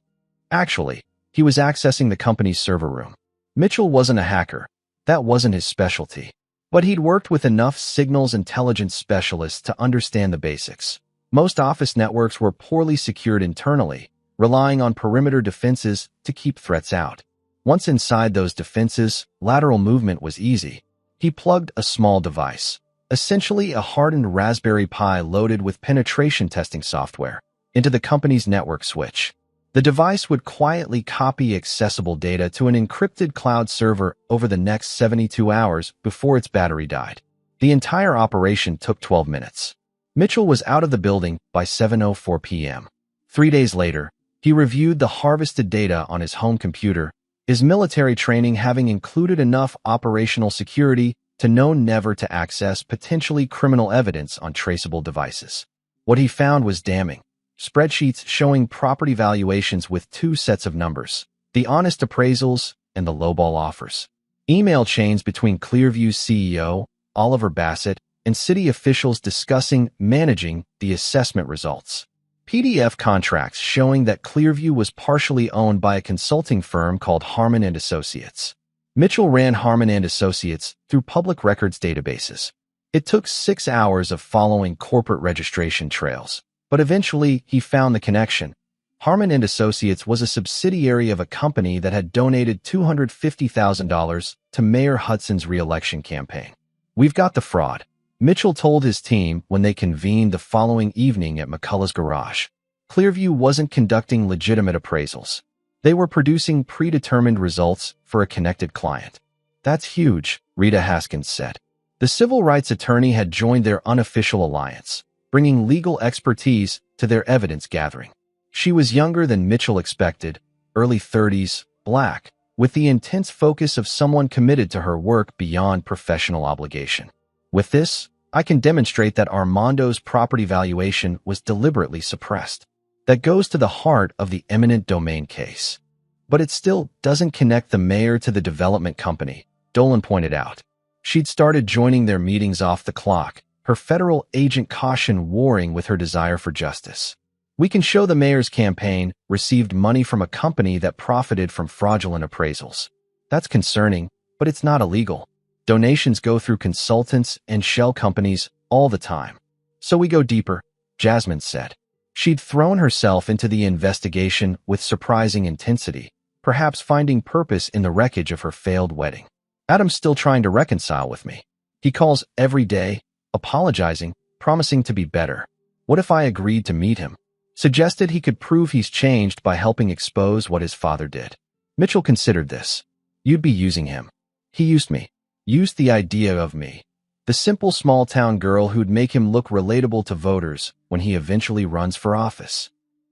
Actually, he was accessing the company's server room. Mitchell wasn't a hacker. That wasn't his specialty. But he'd worked with enough signals intelligence specialists to understand the basics. Most office networks were poorly secured internally, relying on perimeter defenses to keep threats out. Once inside those defenses, lateral movement was easy. He plugged a small device, essentially a hardened Raspberry Pi loaded with penetration testing software, into the company's network switch. The device would quietly copy accessible data to an encrypted cloud server over the next 72 hours before its battery died. The entire operation took 12 minutes. Mitchell was out of the building by 7:04 p.m. 3 days later, he reviewed the harvested data on his home computer, his military training having included enough operational security to know never to access potentially criminal evidence on traceable devices. What he found was damning. Spreadsheets showing property valuations with two sets of numbers, the honest appraisals and the lowball offers. Email chains between Clearview's CEO, Oliver Bassett, and city officials discussing managing the assessment results. PDF contracts showing that Clearview was partially owned by a consulting firm called Harmon & Associates. Mitchell ran Harmon & Associates through public records databases. It took 6 hours of following corporate registration trails, but eventually he found the connection. Harmon & Associates was a subsidiary of a company that had donated $250,000 to Mayor Hudson's re-election campaign. "We've got the fraud," Mitchell told his team when they convened the following evening at McCullough's garage. Clearview wasn't conducting legitimate appraisals. They were producing predetermined results for a connected client. "That's huge," Rita Haskins said. The civil rights attorney had joined their unofficial alliance, bringing legal expertise to their evidence gathering. She was younger than Mitchell expected, early 30s, black, with the intense focus of someone committed to her work beyond professional obligation. "With this, I can demonstrate that Armando's property valuation was deliberately suppressed. That goes to the heart of the eminent domain case. But it still doesn't connect the mayor to the development company," Dolan pointed out. She'd started joining their meetings off the clock, her federal agent caution warring with her desire for justice. "We can show the mayor's campaign received money from a company that profited from fraudulent appraisals. That's concerning, but it's not illegal. Donations go through consultants and shell companies all the time. So we go deeper," Jasmine said. She'd thrown herself into the investigation with surprising intensity, perhaps finding purpose in the wreckage of her failed wedding. "Adam's still trying to reconcile with me. He calls every day, apologizing, promising to be better. What if I agreed to meet him? Suggested he could prove he's changed by helping expose what his father did." Mitchell considered this. "You'd be using him. He used me. Used the idea of me. The simple small-town girl who'd make him look relatable to voters when he eventually runs for office."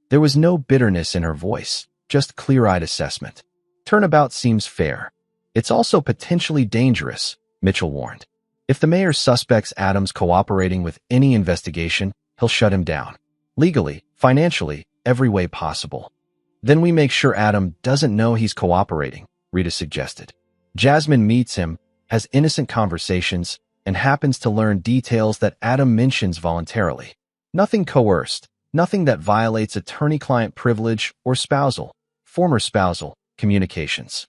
There was no bitterness in her voice, just clear-eyed assessment. "Turnabout seems fair. It's also potentially dangerous," Mitchell warned. "If the mayor suspects Adams cooperating with any investigation, he'll shut him down. Legally, financially, every way possible." "Then we make sure Adam doesn't know he's cooperating," Rita suggested. Jasmine meets him, has innocent conversations, and happens to learn details that Adam mentions voluntarily. Nothing coerced, nothing that violates attorney-client privilege or former spousal, communications.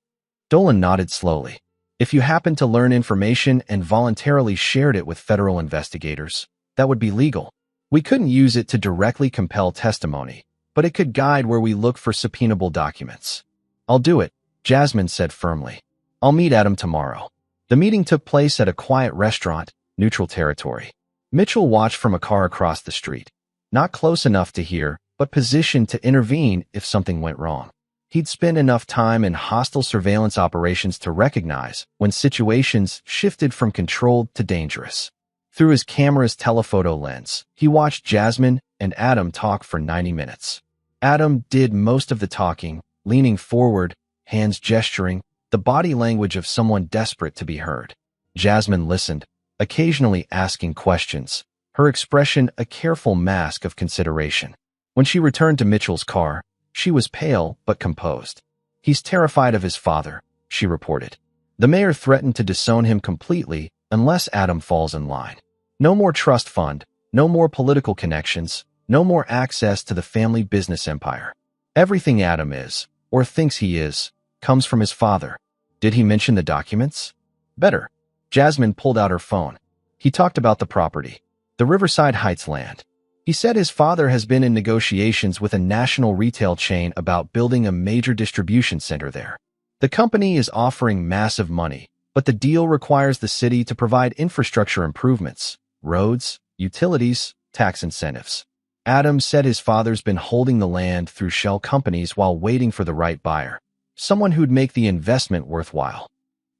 Dolan nodded slowly. "If you happened to learn information and voluntarily shared it with federal investigators, that would be legal. We couldn't use it to directly compel testimony, but it could guide where we look for subpoenable documents." "I'll do it," Jasmine said firmly. "I'll meet Adam tomorrow." The meeting took place at a quiet restaurant, neutral territory. Mitchell watched from a car across the street, not close enough to hear, but positioned to intervene if something went wrong. He'd spent enough time in hostile surveillance operations to recognize when situations shifted from controlled to dangerous. Through his camera's telephoto lens, he watched Jasmine and Adam talk for 90 minutes. Adam did most of the talking, leaning forward, hands gesturing, the body language of someone desperate to be heard. Jasmine listened, occasionally asking questions, her expression a careful mask of consideration. When she returned to Mitchell's car, she was pale but composed. "He's terrified of his father," she reported. "The mayor threatened to disown him completely unless Adam falls in line. No more trust fund, no more political connections, no more access to the family business empire. Everything Adam is, or thinks he is, comes from his father." "Did he mention the documents?" "Better." Jasmine pulled out her phone. "He talked about the property, the Riverside Heights land. He said his father has been in negotiations with a national retail chain about building a major distribution center there. The company is offering massive money, but the deal requires the city to provide infrastructure improvements, roads, utilities, tax incentives. Adam said his father's been holding the land through shell companies while waiting for the right buyer, someone who'd make the investment worthwhile.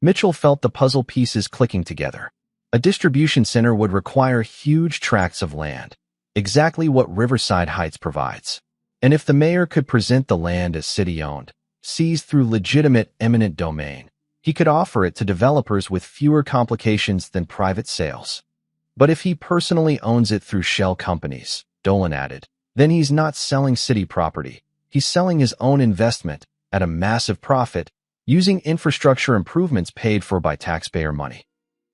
Mitchell felt the puzzle pieces clicking together. A distribution center would require huge tracts of land, exactly what Riverside Heights provides. And if the mayor could present the land as city-owned, seized through legitimate eminent domain, he could offer it to developers with fewer complications than private sales. But if he personally owns it through shell companies, Dolan added, then he's not selling city property. He's selling his own investment at a massive profit, using infrastructure improvements paid for by taxpayer money.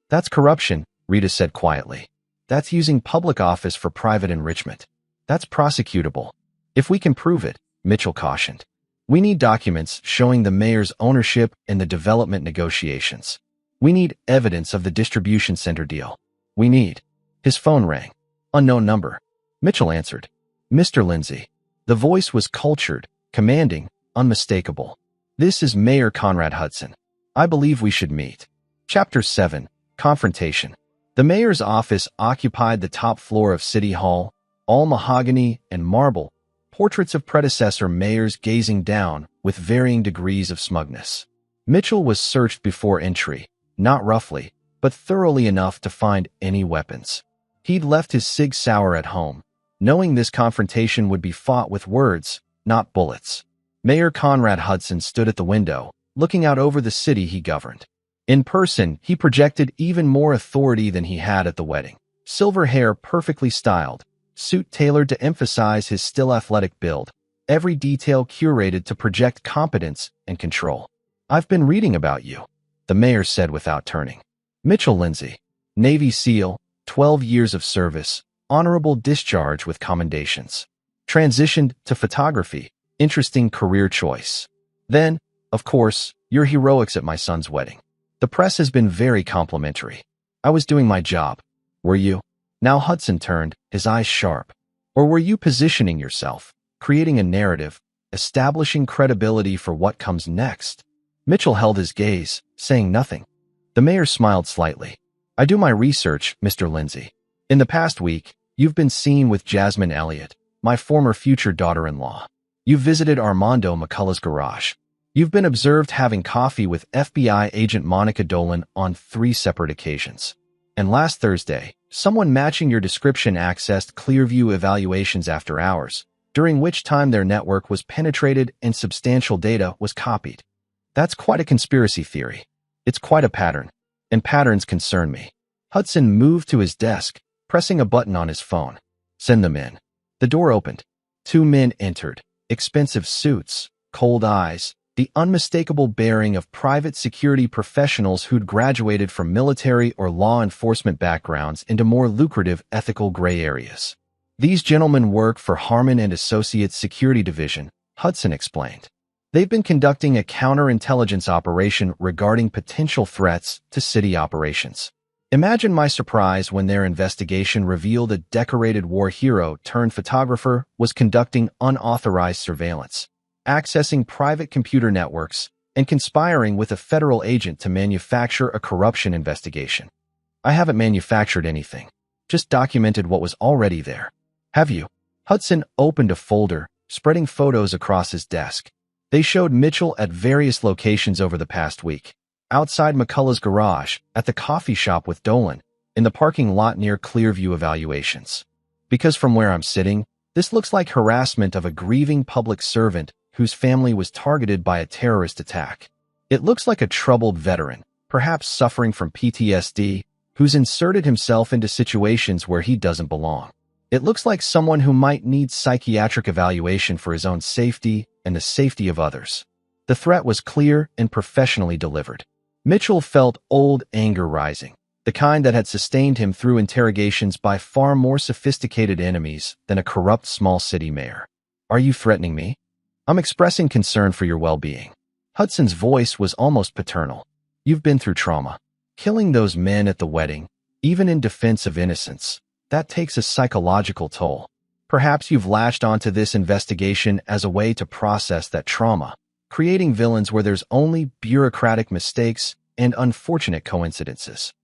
That's corruption, Rita said quietly. That's using public office for private enrichment. That's prosecutable. If we can prove it, Mitchell cautioned. We need documents showing the mayor's ownership in the development negotiations. We need evidence of the distribution center deal. We need. His phone rang. Unknown number. Mitchell answered. Mr. Lindsay. The voice was cultured, commanding, unmistakable. This is Mayor Conrad Hudson. I believe we should meet. Chapter 7. Confrontation. The mayor's office occupied the top floor of City Hall, all mahogany and marble, portraits of predecessor mayors gazing down with varying degrees of smugness. Mitchell was searched before entry, not roughly, but thoroughly enough to find any weapons. He'd left his Sig Sauer at home, knowing this confrontation would be fought with words, not bullets. Mayor Conrad Hudson stood at the window, looking out over the city he governed. In person, he projected even more authority than he had at the wedding. Silver hair perfectly styled, suit tailored to emphasize his still athletic build, every detail curated to project competence and control. I've been reading about you, the mayor said without turning. Mitchell Lindsay, Navy SEAL, 12 years of service, honorable discharge with commendations. Transitioned to photography, interesting career choice. Then, of course, your heroics at my son's wedding. The press has been very complimentary. I was doing my job. Were you? Now Hudson turned, his eyes sharp. Or were you positioning yourself, creating a narrative, establishing credibility for what comes next? Mitchell held his gaze, saying nothing. The mayor smiled slightly. I do my research, Mr. Lindsay. In the past week, you've been seen with Jasmine Elliott, my former future daughter-in-law. You've visited Armando McCullough's garage. You've been observed having coffee with FBI agent Monica Dolan on 3 separate occasions. And last Thursday, someone matching your description accessed Clearview evaluations after hours, during which time their network was penetrated and substantial data was copied. That's quite a conspiracy theory. It's quite a pattern. And patterns concern me. Hudson moved to his desk, pressing a button on his phone. Send them in. The door opened. 2 men entered. Expensive suits, cold eyes, the unmistakable bearing of private security professionals who'd graduated from military or law enforcement backgrounds into more lucrative ethical gray areas. These gentlemen work for Harmon and Associates Security Division, Hudson explained. They've been conducting a counterintelligence operation regarding potential threats to city operations. Imagine my surprise when their investigation revealed a decorated war hero turned photographer was conducting unauthorized surveillance, accessing private computer networks, and conspiring with a federal agent to manufacture a corruption investigation. I haven't manufactured anything, just documented what was already there. Have you? Hudson opened a folder, spreading photos across his desk. They showed Mitchell at various locations over the past week. Outside McCullough's garage, at the coffee shop with Dolan, in the parking lot near Clearview evaluations. Because from where I'm sitting, this looks like harassment of a grieving public servant whose family was targeted by a terrorist attack. It looks like a troubled veteran, perhaps suffering from PTSD, who's inserted himself into situations where he doesn't belong. It looks like someone who might need psychiatric evaluation for his own safety and the safety of others. The threat was clear and professionally delivered. Mitchell felt old anger rising, the kind that had sustained him through interrogations by far more sophisticated enemies than a corrupt small city mayor. Are you threatening me? I'm expressing concern for your well-being. Hudson's voice was almost paternal. You've been through trauma. Killing those men at the wedding, even in defense of innocence, that takes a psychological toll. Perhaps you've latched onto this investigation as a way to process that trauma. creating villains where there's only bureaucratic mistakes and unfortunate coincidences.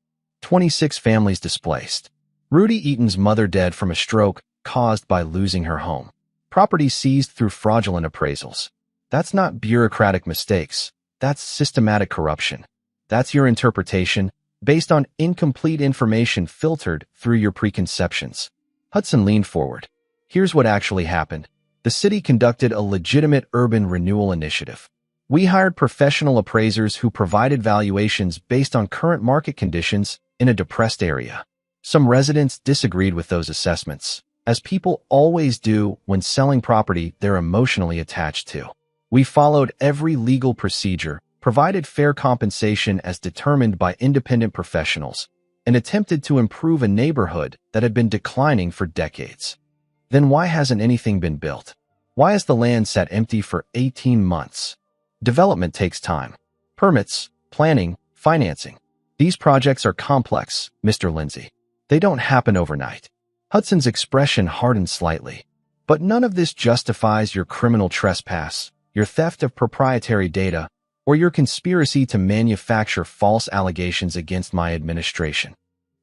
26 families displaced. Rudy Eaton's mother dead from a stroke caused by losing her home. Property seized through fraudulent appraisals. That's not bureaucratic mistakes. That's systematic corruption. That's your interpretation, based on incomplete information filtered through your preconceptions. Hudson leaned forward. Here's what actually happened. The city conducted a legitimate urban renewal initiative. We hired professional appraisers who provided valuations based on current market conditions in a depressed area. Some residents disagreed with those assessments, as people always do when selling property they're emotionally attached to. We followed every legal procedure, provided fair compensation as determined by independent professionals, and attempted to improve a neighborhood that had been declining for decades. Then why hasn't anything been built? Why has the land sat empty for 18 months? Development takes time. Permits, planning, financing. These projects are complex, Mr. Lindsay. They don't happen overnight. Hudson's expression hardened slightly. But none of this justifies your criminal trespass, your theft of proprietary data, or your conspiracy to manufacture false allegations against my administration.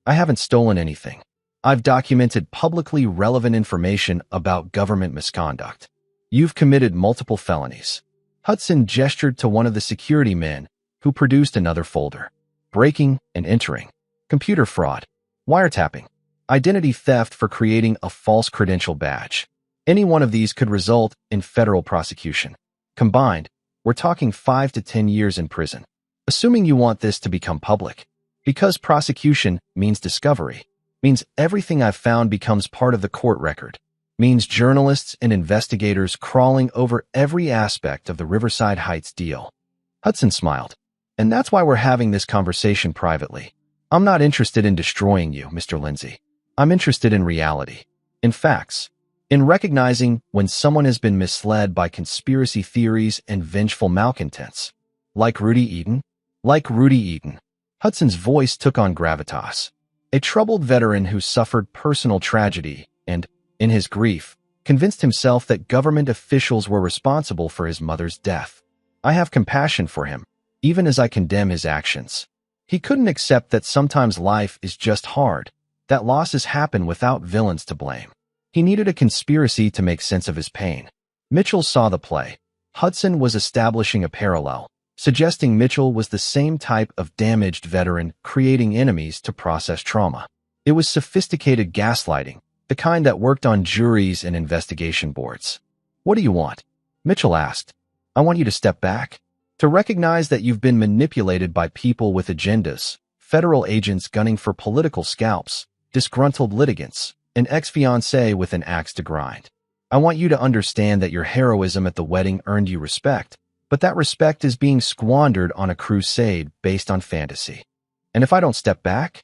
I haven't stolen anything. I've documented publicly relevant information about government misconduct. You've committed multiple felonies. Hudson gestured to one of the security men, who produced another folder. Breaking and entering. Computer fraud. Wiretapping. Identity theft for creating a false credential badge. Any one of these could result in federal prosecution. Combined, we're talking 5 to 10 years in prison. Assuming you want this to become public. Because prosecution means discovery. Means everything I've found becomes part of the court record. Means journalists and investigators crawling over every aspect of the Riverside Heights deal. Hudson smiled. And that's why we're having this conversation privately. I'm not interested in destroying you, Mr. Lindsay. I'm interested in reality. In facts. In recognizing when someone has been misled by conspiracy theories and vengeful malcontents. Like Rudy Eaton? Like Rudy Eaton. Hudson's voice took on gravitas. A troubled veteran who suffered personal tragedy and, in his grief, convinced himself that government officials were responsible for his mother's death. I have compassion for him, even as I condemn his actions. He couldn't accept that sometimes life is just hard, that losses happen without villains to blame. He needed a conspiracy to make sense of his pain. Mitchell saw the play. Hudson was establishing a parallel, suggesting Mitchell was the same type of damaged veteran creating enemies to process trauma. It was sophisticated gaslighting, the kind that worked on juries and investigation boards. What do you want? Mitchell asked. I want you to step back. To recognize that you've been manipulated by people with agendas, federal agents gunning for political scalps, disgruntled litigants, an ex-fiancé with an axe to grind. I want you to understand that your heroism at the wedding earned you respect, but that respect is being squandered on a crusade based on fantasy. And if I don't step back,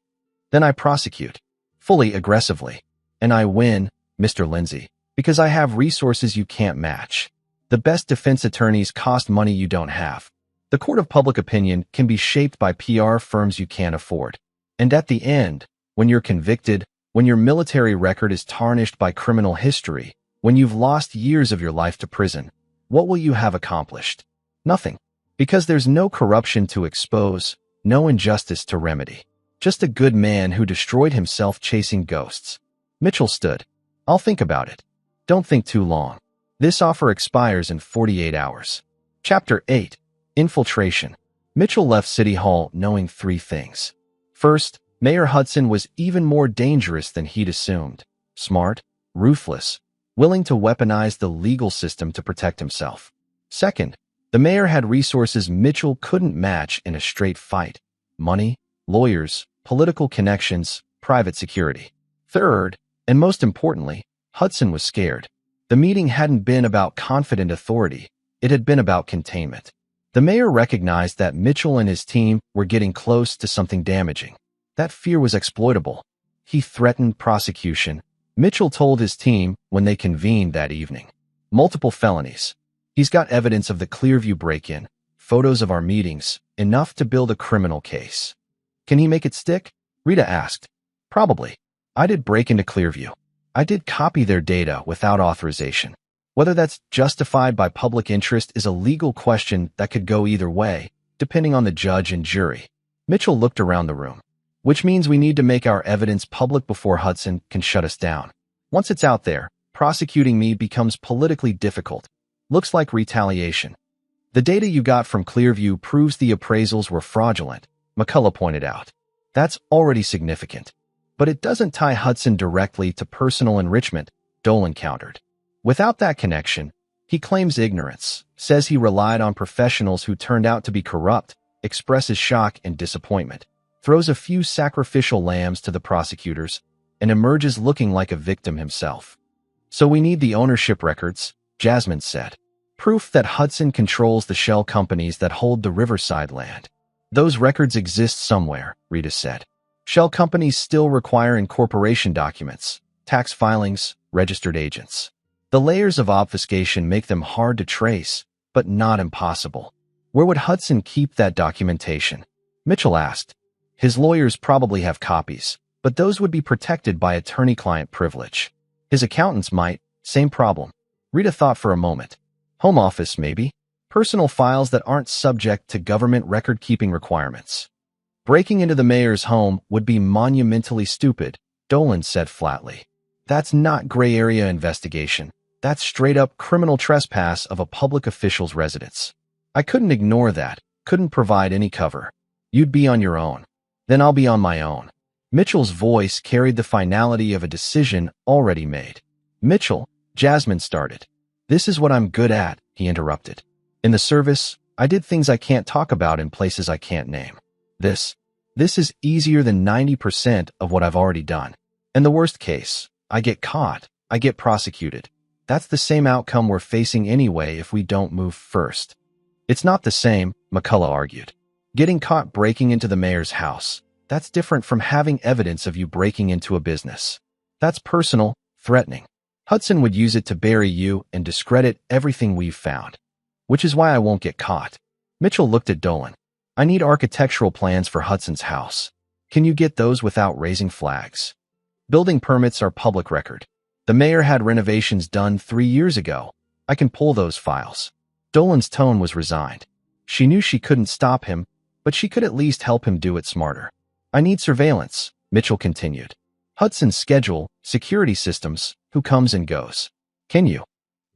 then I prosecute, fully aggressively. And I win, Mr. Lindsay, because I have resources you can't match. The best defense attorneys cost money you don't have. The court of public opinion can be shaped by PR firms you can't afford. And at the end, when you're convicted, when your military record is tarnished by criminal history, when you've lost years of your life to prison, what will you have accomplished? Nothing. Because there's no corruption to expose, no injustice to remedy. Just a good man who destroyed himself chasing ghosts. Mitchell stood. I'll think about it. Don't think too long. This offer expires in 48 hours. Chapter 8. Infiltration. Mitchell left City Hall knowing 3 things. First, Mayor Hudson was even more dangerous than he'd assumed. Smart, ruthless, willing to weaponize the legal system to protect himself. Second, the mayor had resources Mitchell couldn't match in a straight fight. Money, lawyers, political connections, private security. Third, and most importantly, Hudson was scared. The meeting hadn't been about confident authority. It had been about containment. The mayor recognized that Mitchell and his team were getting close to something damaging. That fear was exploitable. He threatened prosecution. Mitchell told his team when they convened that evening. Multiple felonies. He's got evidence of the Clearview break-in, photos of our meetings, enough to build a criminal case. Can he make it stick? Rita asked. Probably. I did break into Clearview. I did copy their data without authorization. Whether that's justified by public interest is a legal question that could go either way, depending on the judge and jury. Mitchell looked around the room. Which means we need to make our evidence public before Hudson can shut us down. Once it's out there, prosecuting me becomes politically difficult. Looks like retaliation. The data you got from Clearview proves the appraisals were fraudulent, McCullough pointed out. That's already significant. But it doesn't tie Hudson directly to personal enrichment, Dolan countered. Without that connection, he claims ignorance, says he relied on professionals who turned out to be corrupt, expresses shock and disappointment, throws a few sacrificial lambs to the prosecutors, and emerges looking like a victim himself. So we need the ownership records, Jasmine said. Proof that Hudson controls the shell companies that hold the Riverside land. Those records exist somewhere, Rita said. Shell companies still require incorporation documents, tax filings, registered agents. The layers of obfuscation make them hard to trace, but not impossible. Where would Hudson keep that documentation? Mitchell asked. His lawyers probably have copies, but those would be protected by attorney-client privilege. His accountants might, same problem. Rita thought for a moment. Home office, maybe? Personal files that aren't subject to government record-keeping requirements. Breaking into the mayor's home would be monumentally stupid, Dolan said flatly. That's not gray area investigation. That's straight-up criminal trespass of a public official's residence. I couldn't ignore that, couldn't provide any cover. You'd be on your own. Then I'll be on my own. Mitchell's voice carried the finality of a decision already made. Mitchell, Jasmine started. This is what I'm good at, he interrupted. In the service, I did things I can't talk about in places I can't name. This is easier than 90% of what I've already done. In the worst case, I get caught, I get prosecuted. That's the same outcome we're facing anyway if we don't move first. It's not the same, McCullough argued. Getting caught breaking into the mayor's house, that's different from having evidence of you breaking into a business. That's personal, threatening. Hudson would use it to bury you and discredit everything we've found. Which is why I won't get caught. Mitchell looked at Dolan. I need architectural plans for Hudson's house. Can you get those without raising flags? Building permits are public record. The mayor had renovations done 3 years ago. I can pull those files. Dolan's tone was resigned. She knew she couldn't stop him, but she could at least help him do it smarter. I need surveillance, Mitchell continued. Hudson's schedule, security systems, who comes and goes. Can you?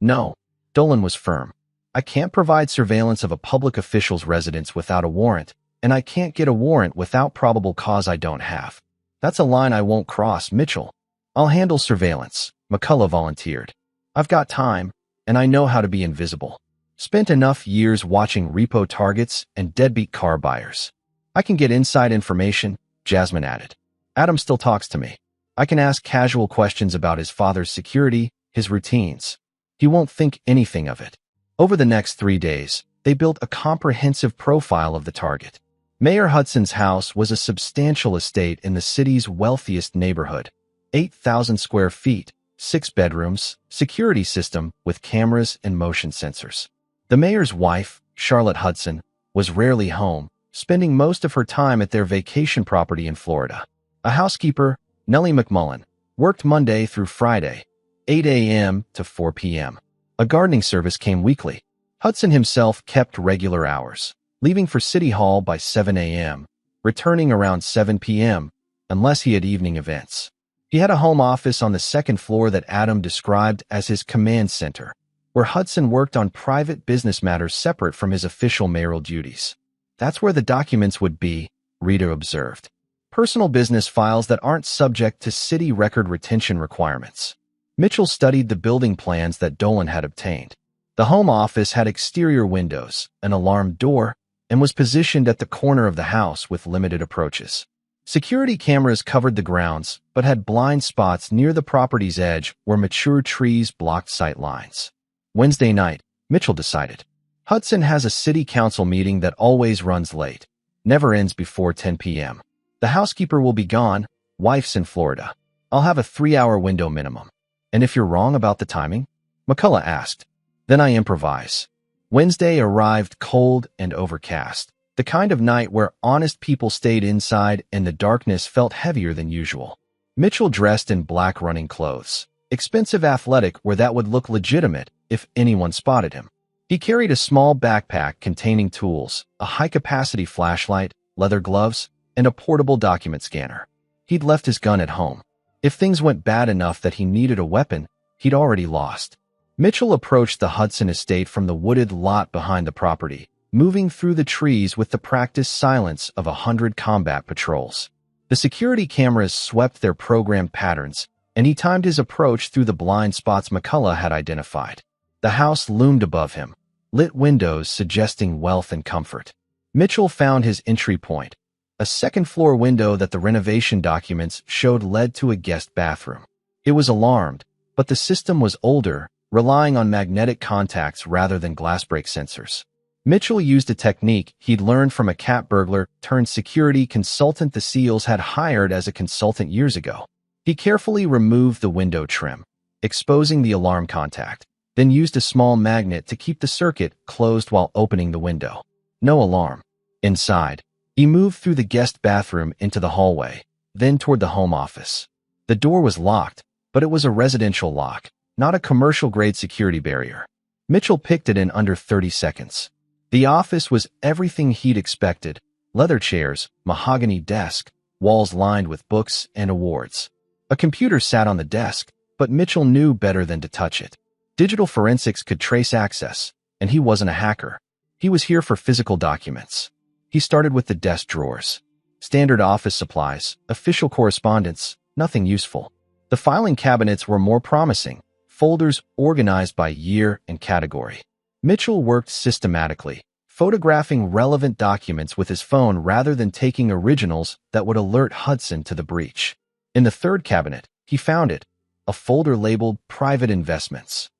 No. Dolan was firm. I can't provide surveillance of a public official's residence without a warrant, and I can't get a warrant without probable cause I don't have. That's a line I won't cross, Mitchell. I'll handle surveillance, McCullough volunteered. I've got time, and I know how to be invisible. Spent enough years watching repo targets and deadbeat car buyers. I can get inside information, Jasmine added. Adam still talks to me. I can ask casual questions about his father's security, his routines. He won't think anything of it. Over the next 3 days, they built a comprehensive profile of the target. Mayor Hudson's house was a substantial estate in the city's wealthiest neighborhood. 8,000 square feet, 6 bedrooms, security system with cameras and motion sensors. The mayor's wife, Charlotte Hudson, was rarely home, spending most of her time at their vacation property in Florida. A housekeeper, Nellie McMullen, worked Monday through Friday, 8 a.m. to 4 p.m. A gardening service came weekly. Hudson himself kept regular hours, leaving for City Hall by 7 a.m., returning around 7 p.m., unless he had evening events. He had a home office on the second floor that Adam described as his command center, where Hudson worked on private business matters separate from his official mayoral duties. That's where the documents would be, Rita observed. Personal business files that aren't subject to city record retention requirements. Mitchell studied the building plans that Dolan had obtained. The home office had exterior windows, an alarmed door, and was positioned at the corner of the house with limited approaches. Security cameras covered the grounds, but had blind spots near the property's edge where mature trees blocked sight lines. Wednesday night, Mitchell decided. Hudson has a city council meeting that always runs late, never ends before 10 p.m. The housekeeper will be gone, wife's in Florida. I'll have a 3-hour window minimum. And if you're wrong about the timing? McCullough asked. Then I improvise. Wednesday arrived cold and overcast, the kind of night where honest people stayed inside and the darkness felt heavier than usual. Mitchell dressed in black running clothes, expensive athletic where that would look legitimate, if anyone spotted him. He carried a small backpack containing tools, a high-capacity flashlight, leather gloves, and a portable document scanner. He'd left his gun at home. If things went bad enough that he needed a weapon, he'd already lost. Mitchell approached the Hudson estate from the wooded lot behind the property, moving through the trees with the practiced silence of 100 combat patrols. The security cameras swept their programmed patterns, and he timed his approach through the blind spots McCullough had identified. The house loomed above him, lit windows suggesting wealth and comfort. Mitchell found his entry point, a second-floor window that the renovation documents showed led to a guest bathroom. It was alarmed, but the system was older, relying on magnetic contacts rather than glass break sensors. Mitchell used a technique he'd learned from a cat burglar turned security consultant the SEALs had hired as a consultant years ago. He carefully removed the window trim, exposing the alarm contact, then used a small magnet to keep the circuit closed while opening the window. No alarm. Inside, he moved through the guest bathroom into the hallway, then toward the home office. The door was locked, but it was a residential lock, not a commercial-grade security barrier. Mitchell picked it in under 30 seconds. The office was everything he'd expected: leather chairs, mahogany desk, walls lined with books and awards. A computer sat on the desk, but Mitchell knew better than to touch it. Digital forensics could trace access, and he wasn't a hacker. He was here for physical documents. He started with the desk drawers. Standard office supplies, official correspondence, nothing useful. The filing cabinets were more promising, folders organized by year and category. Mitchell worked systematically, photographing relevant documents with his phone rather than taking originals that would alert Hudson to the breach. In the third cabinet, he found it, a folder labeled Private Investments.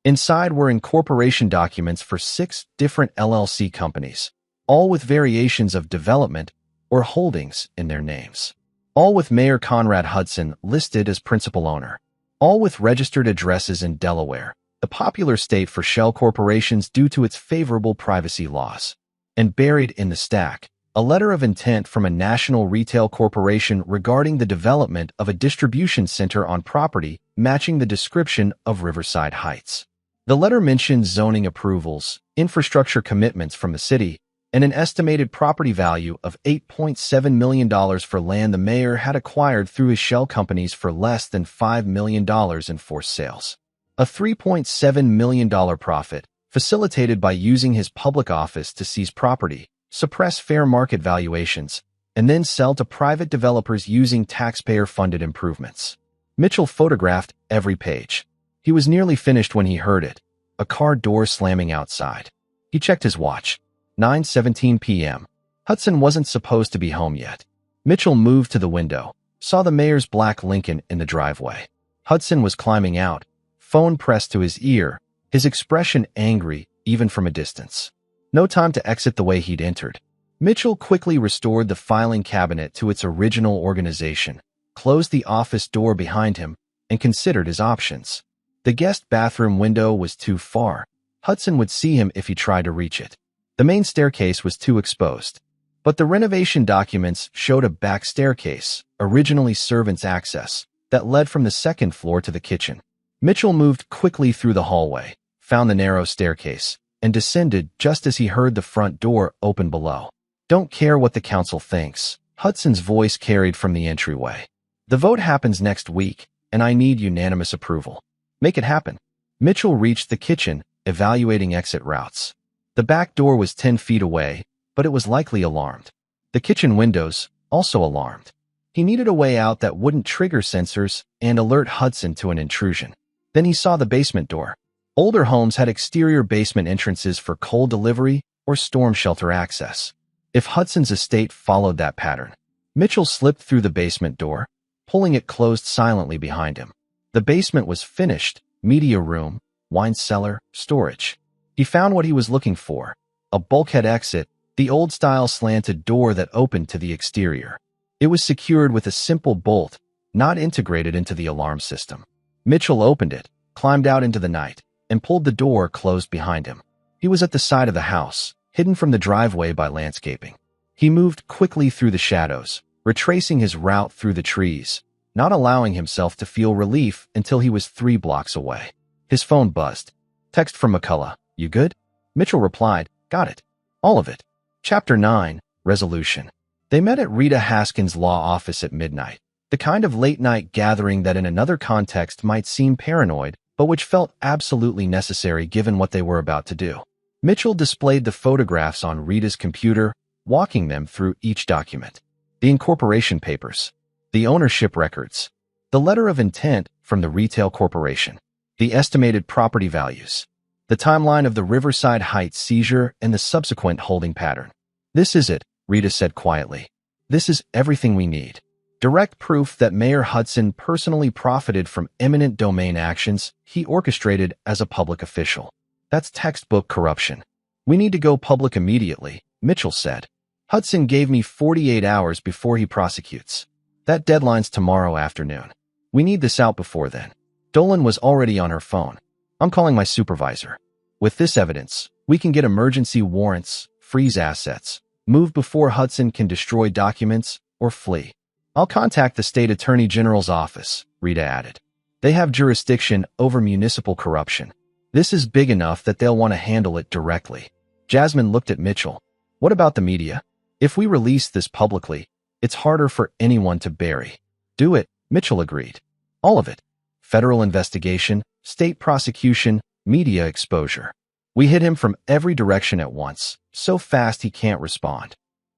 Inside were incorporation documents for 6 different LLC companies, all with variations of development or holdings in their names. All with Mayor Conrad Hudson listed as principal owner. All with registered addresses in Delaware, the popular state for shell corporations due to its favorable privacy laws. And buried in the stack, a letter of intent from a national retail corporation regarding the development of a distribution center on property matching the description of Riverside Heights. The letter mentioned zoning approvals, infrastructure commitments from the city, and an estimated property value of $8.7 million for land the mayor had acquired through his shell companies for less than $5 million in forced sales. A $3.7 million profit, facilitated by using his public office to seize property, suppress fair market valuations, and then sell to private developers using taxpayer-funded improvements. Mitchell photographed every page. He was nearly finished when he heard it, a car door slamming outside. He checked his watch. 9:17 p.m. Hudson wasn't supposed to be home yet. Mitchell moved to the window, saw the mayor's black Lincoln in the driveway. Hudson was climbing out, phone pressed to his ear, his expression angry even from a distance. No time to exit the way he'd entered. Mitchell quickly restored the filing cabinet to its original organization, closed the office door behind him, and considered his options. The guest bathroom window was too far. Hudson would see him if he tried to reach it. The main staircase was too exposed. But the renovation documents showed a back staircase, originally servants' access, that led from the second floor to the kitchen. Mitchell moved quickly through the hallway, found the narrow staircase, and descended just as he heard the front door open below. "Don't care what the council thinks," Hudson's voice carried from the entryway. "The vote happens next week, and I need unanimous approval. Make it happen." Mitchell reached the kitchen, evaluating exit routes. The back door was 10 feet away, but it was likely alarmed. The kitchen windows, also alarmed. He needed a way out that wouldn't trigger sensors and alert Hudson to an intrusion. Then he saw the basement door. Older homes had exterior basement entrances for coal delivery or storm shelter access. If Hudson's estate followed that pattern, Mitchell slipped through the basement door, pulling it closed silently behind him. The basement was finished: media room, wine cellar, storage. He found what he was looking for: a bulkhead exit, the old-style slanted door that opened to the exterior. It was secured with a simple bolt, not integrated into the alarm system. Mitchell opened it, climbed out into the night, and pulled the door closed behind him. He was at the side of the house, hidden from the driveway by landscaping. He moved quickly through the shadows, retracing his route through the trees, not allowing himself to feel relief until he was 3 blocks away. His phone buzzed. Text from McCullough. You good? Mitchell replied, got it. All of it. Chapter 9. Resolution. They met at Rita Haskins' law office at midnight. The kind of late-night gathering that in another context might seem paranoid, but which felt absolutely necessary given what they were about to do. Mitchell displayed the photographs on Rita's computer, walking them through each document. The incorporation papers, the ownership records, the letter of intent from the retail corporation, the estimated property values, the timeline of the Riverside Heights seizure and the subsequent holding pattern. This is it, Rita said quietly. This is everything we need. Direct proof that Mayor Hudson personally profited from eminent domain actions he orchestrated as a public official. That's textbook corruption. We need to go public immediately, Mitchell said. Hudson gave me 48 hours before he prosecutes. That deadline's tomorrow afternoon. We need this out before then. Dolan was already on her phone. I'm calling my supervisor. With this evidence, we can get emergency warrants, freeze assets, move before Hudson can destroy documents, or flee. I'll contact the state attorney general's office, Rita added. They have jurisdiction over municipal corruption. This is big enough that they'll want to handle it directly. Jasmine looked at Mitchell. What about the media? If we release this publicly, it's harder for anyone to bury. Do it, Mitchell agreed. All of it. Federal investigation, state prosecution, media exposure. We hit him from every direction at once, so fast he can't respond.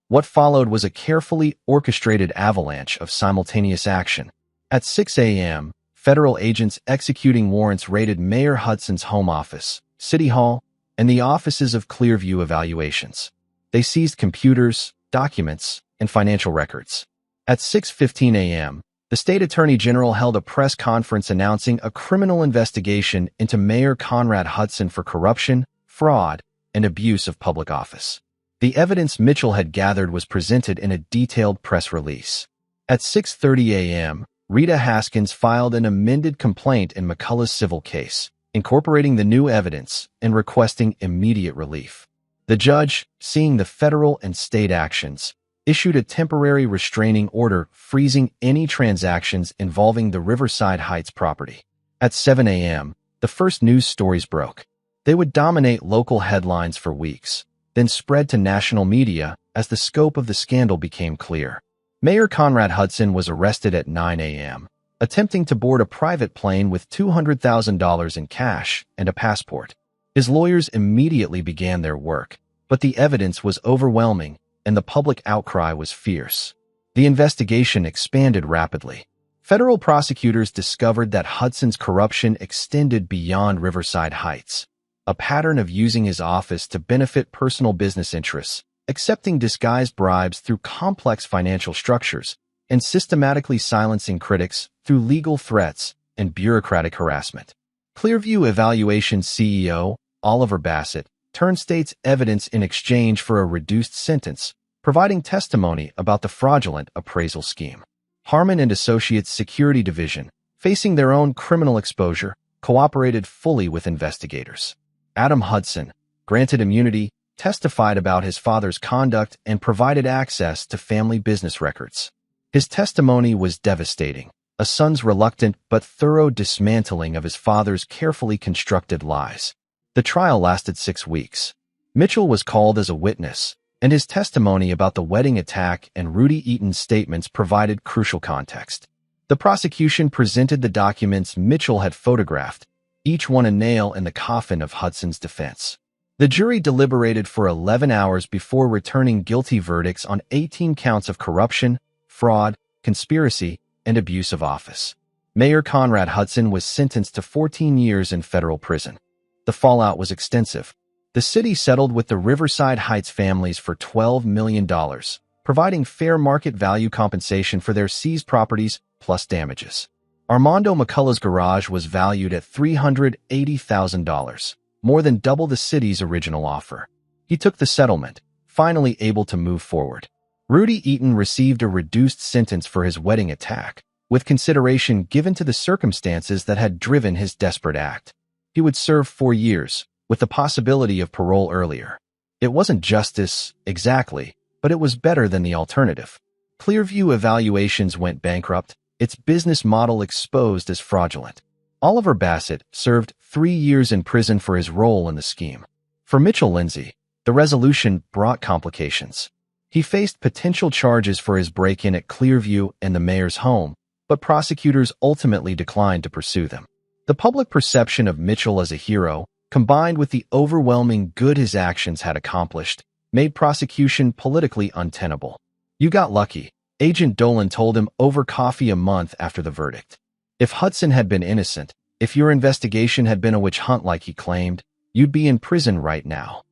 What followed was a carefully orchestrated avalanche of simultaneous action. At 6 a.m., federal agents executing warrants raided Mayor Hudson's home office, City Hall, and the offices of Clearview Evaluations. They seized computers, documents, and financial records. At 6:15 a.m., the state attorney general held a press conference announcing a criminal investigation into Mayor Conrad Hudson for corruption, fraud, and abuse of public office. The evidence Mitchell had gathered was presented in a detailed press release. At 6:30 a.m., Rita Haskins filed an amended complaint in McCullough's civil case, incorporating the new evidence and requesting immediate relief. The judge, seeing the federal and state actions, issued a temporary restraining order freezing any transactions involving the Riverside Heights property. At 7 a.m., the first news stories broke. They would dominate local headlines for weeks, then spread to national media as the scope of the scandal became clear. Mayor Conrad Hudson was arrested at 9 a.m., attempting to board a private plane with $200,000 in cash and a passport. His lawyers immediately began their work, but the evidence was overwhelming and the public outcry was fierce. The investigation expanded rapidly. Federal prosecutors discovered that Hudson's corruption extended beyond Riverside Heights, a pattern of using his office to benefit personal business interests, accepting disguised bribes through complex financial structures, and systematically silencing critics through legal threats and bureaucratic harassment. Clearview Evaluations CEO, Oliver Bassett, turned state's evidence in exchange for a reduced sentence, providing testimony about the fraudulent appraisal scheme. Harmon and Associates Security Division, facing their own criminal exposure, cooperated fully with investigators. Adam Hudson, granted immunity, testified about his father's conduct and provided access to family business records. His testimony was devastating, a son's reluctant but thorough dismantling of his father's carefully constructed lies. The trial lasted 6 weeks. Mitchell was called as a witness, and his testimony about the wedding attack and Rudy Eaton's statements provided crucial context. The prosecution presented the documents Mitchell had photographed, each one a nail in the coffin of Hudson's defense. The jury deliberated for 11 hours before returning guilty verdicts on 18 counts of corruption, fraud, conspiracy, and abuse of office. Mayor Conrad Hudson was sentenced to 14 years in federal prison. The fallout was extensive. The city settled with the Riverside Heights families for $12 million, providing fair market value compensation for their seized properties plus damages. Armando McCullough's garage was valued at $380,000, more than double the city's original offer. He took the settlement, finally able to move forward. Rudy Eaton received a reduced sentence for his wedding attack, with consideration given to the circumstances that had driven his desperate act. He would serve 4 years, with the possibility of parole earlier. It wasn't justice, exactly, but it was better than the alternative. Clearview Evaluations went bankrupt, its business model exposed as fraudulent. Oliver Bassett served 3 years in prison for his role in the scheme. For Mitchell Lindsay, the resolution brought complications. He faced potential charges for his break-in at Clearview and the mayor's home, but prosecutors ultimately declined to pursue them. The public perception of Mitchell as a hero, combined with the overwhelming good his actions had accomplished, made prosecution politically untenable. "You got lucky," Agent Dolan told him over coffee a month after the verdict. "If Hudson had been innocent, if your investigation had been a witch hunt like he claimed, you'd be in prison right now."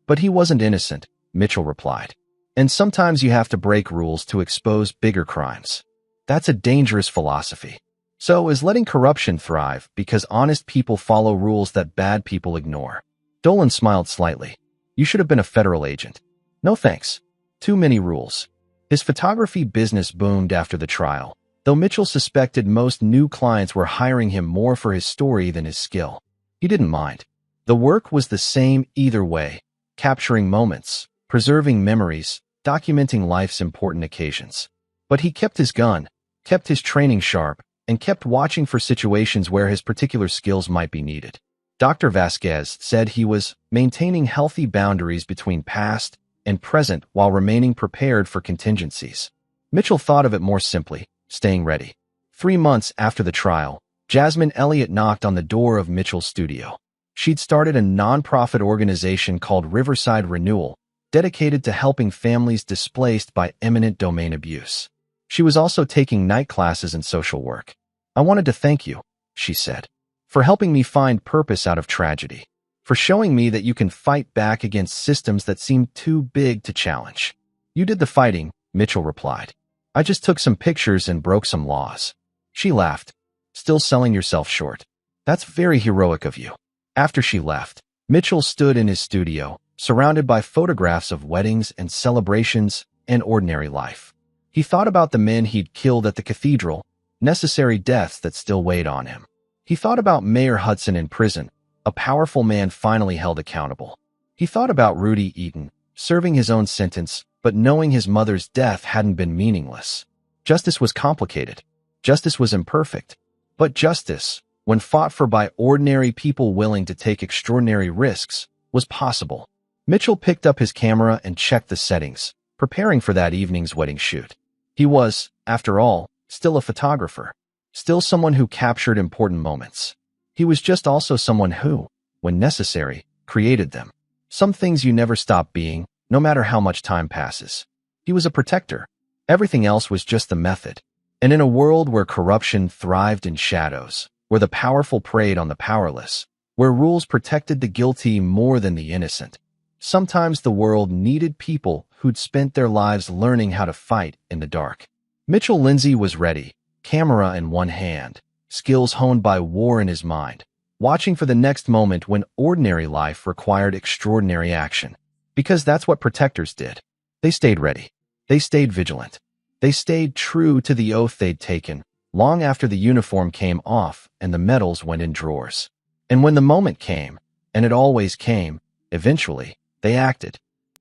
"But he wasn't innocent," Mitchell replied. "And sometimes you have to break rules to expose bigger crimes. That's a dangerous philosophy. So is letting corruption thrive because honest people follow rules that bad people ignore." Dolan smiled slightly. "You should have been a federal agent." "No thanks. Too many rules." His photography business boomed after the trial, though Mitchell suspected most new clients were hiring him more for his story than his skill. He didn't mind. The work was the same either way, capturing moments, preserving memories, documenting life's important occasions. But he kept his gun, kept his training sharp, and kept watching for situations where his particular skills might be needed. Dr. Vasquez said he was maintaining healthy boundaries between past and present while remaining prepared for contingencies. Mitchell thought of it more simply, staying ready. 3 months after the trial, Jasmine Elliott knocked on the door of Mitchell's studio. She'd started a nonprofit organization called Riverside Renewal, dedicated to helping families displaced by eminent domain abuse. She was also taking night classes in social work. "I wanted to thank you," she said, "for helping me find purpose out of tragedy, for showing me that you can fight back against systems that seem too big to challenge." "You did the fighting," Mitchell replied. "I just took some pictures and broke some laws." She laughed. "Still selling yourself short. That's very heroic of you." After she left, Mitchell stood in his studio, surrounded by photographs of weddings and celebrations and ordinary life. He thought about the men he'd killed at the cathedral, necessary deaths that still weighed on him. He thought about Mayor Hudson in prison, a powerful man finally held accountable. He thought about Rudy Eaton, serving his own sentence, but knowing his mother's death hadn't been meaningless. Justice was complicated. Justice was imperfect. But justice, when fought for by ordinary people willing to take extraordinary risks, was possible. Mitchell picked up his camera and checked the settings, preparing for that evening's wedding shoot. He was, after all, still a photographer, still someone who captured important moments. He was just also someone who, when necessary, created them. Some things you never stop being, no matter how much time passes. He was a protector. Everything else was just the method. And in a world where corruption thrived in shadows, where the powerful preyed on the powerless, where rules protected the guilty more than the innocent, sometimes the world needed people who'd spent their lives learning how to fight in the dark. Mitchell Lindsay was ready, camera in one hand, skills honed by war in his mind, watching for the next moment when ordinary life required extraordinary action. Because that's what protectors did. They stayed ready. They stayed vigilant. They stayed true to the oath they'd taken, long after the uniform came off and the medals went in drawers. And when the moment came, and it always came, eventually, they acted.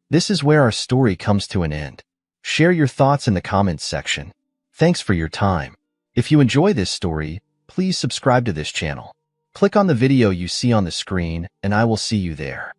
This is where our story comes to an end. Share your thoughts in the comments section. Thanks for your time. If you enjoy this story, please subscribe to this channel. Click on the video you see on the screen, and I will see you there.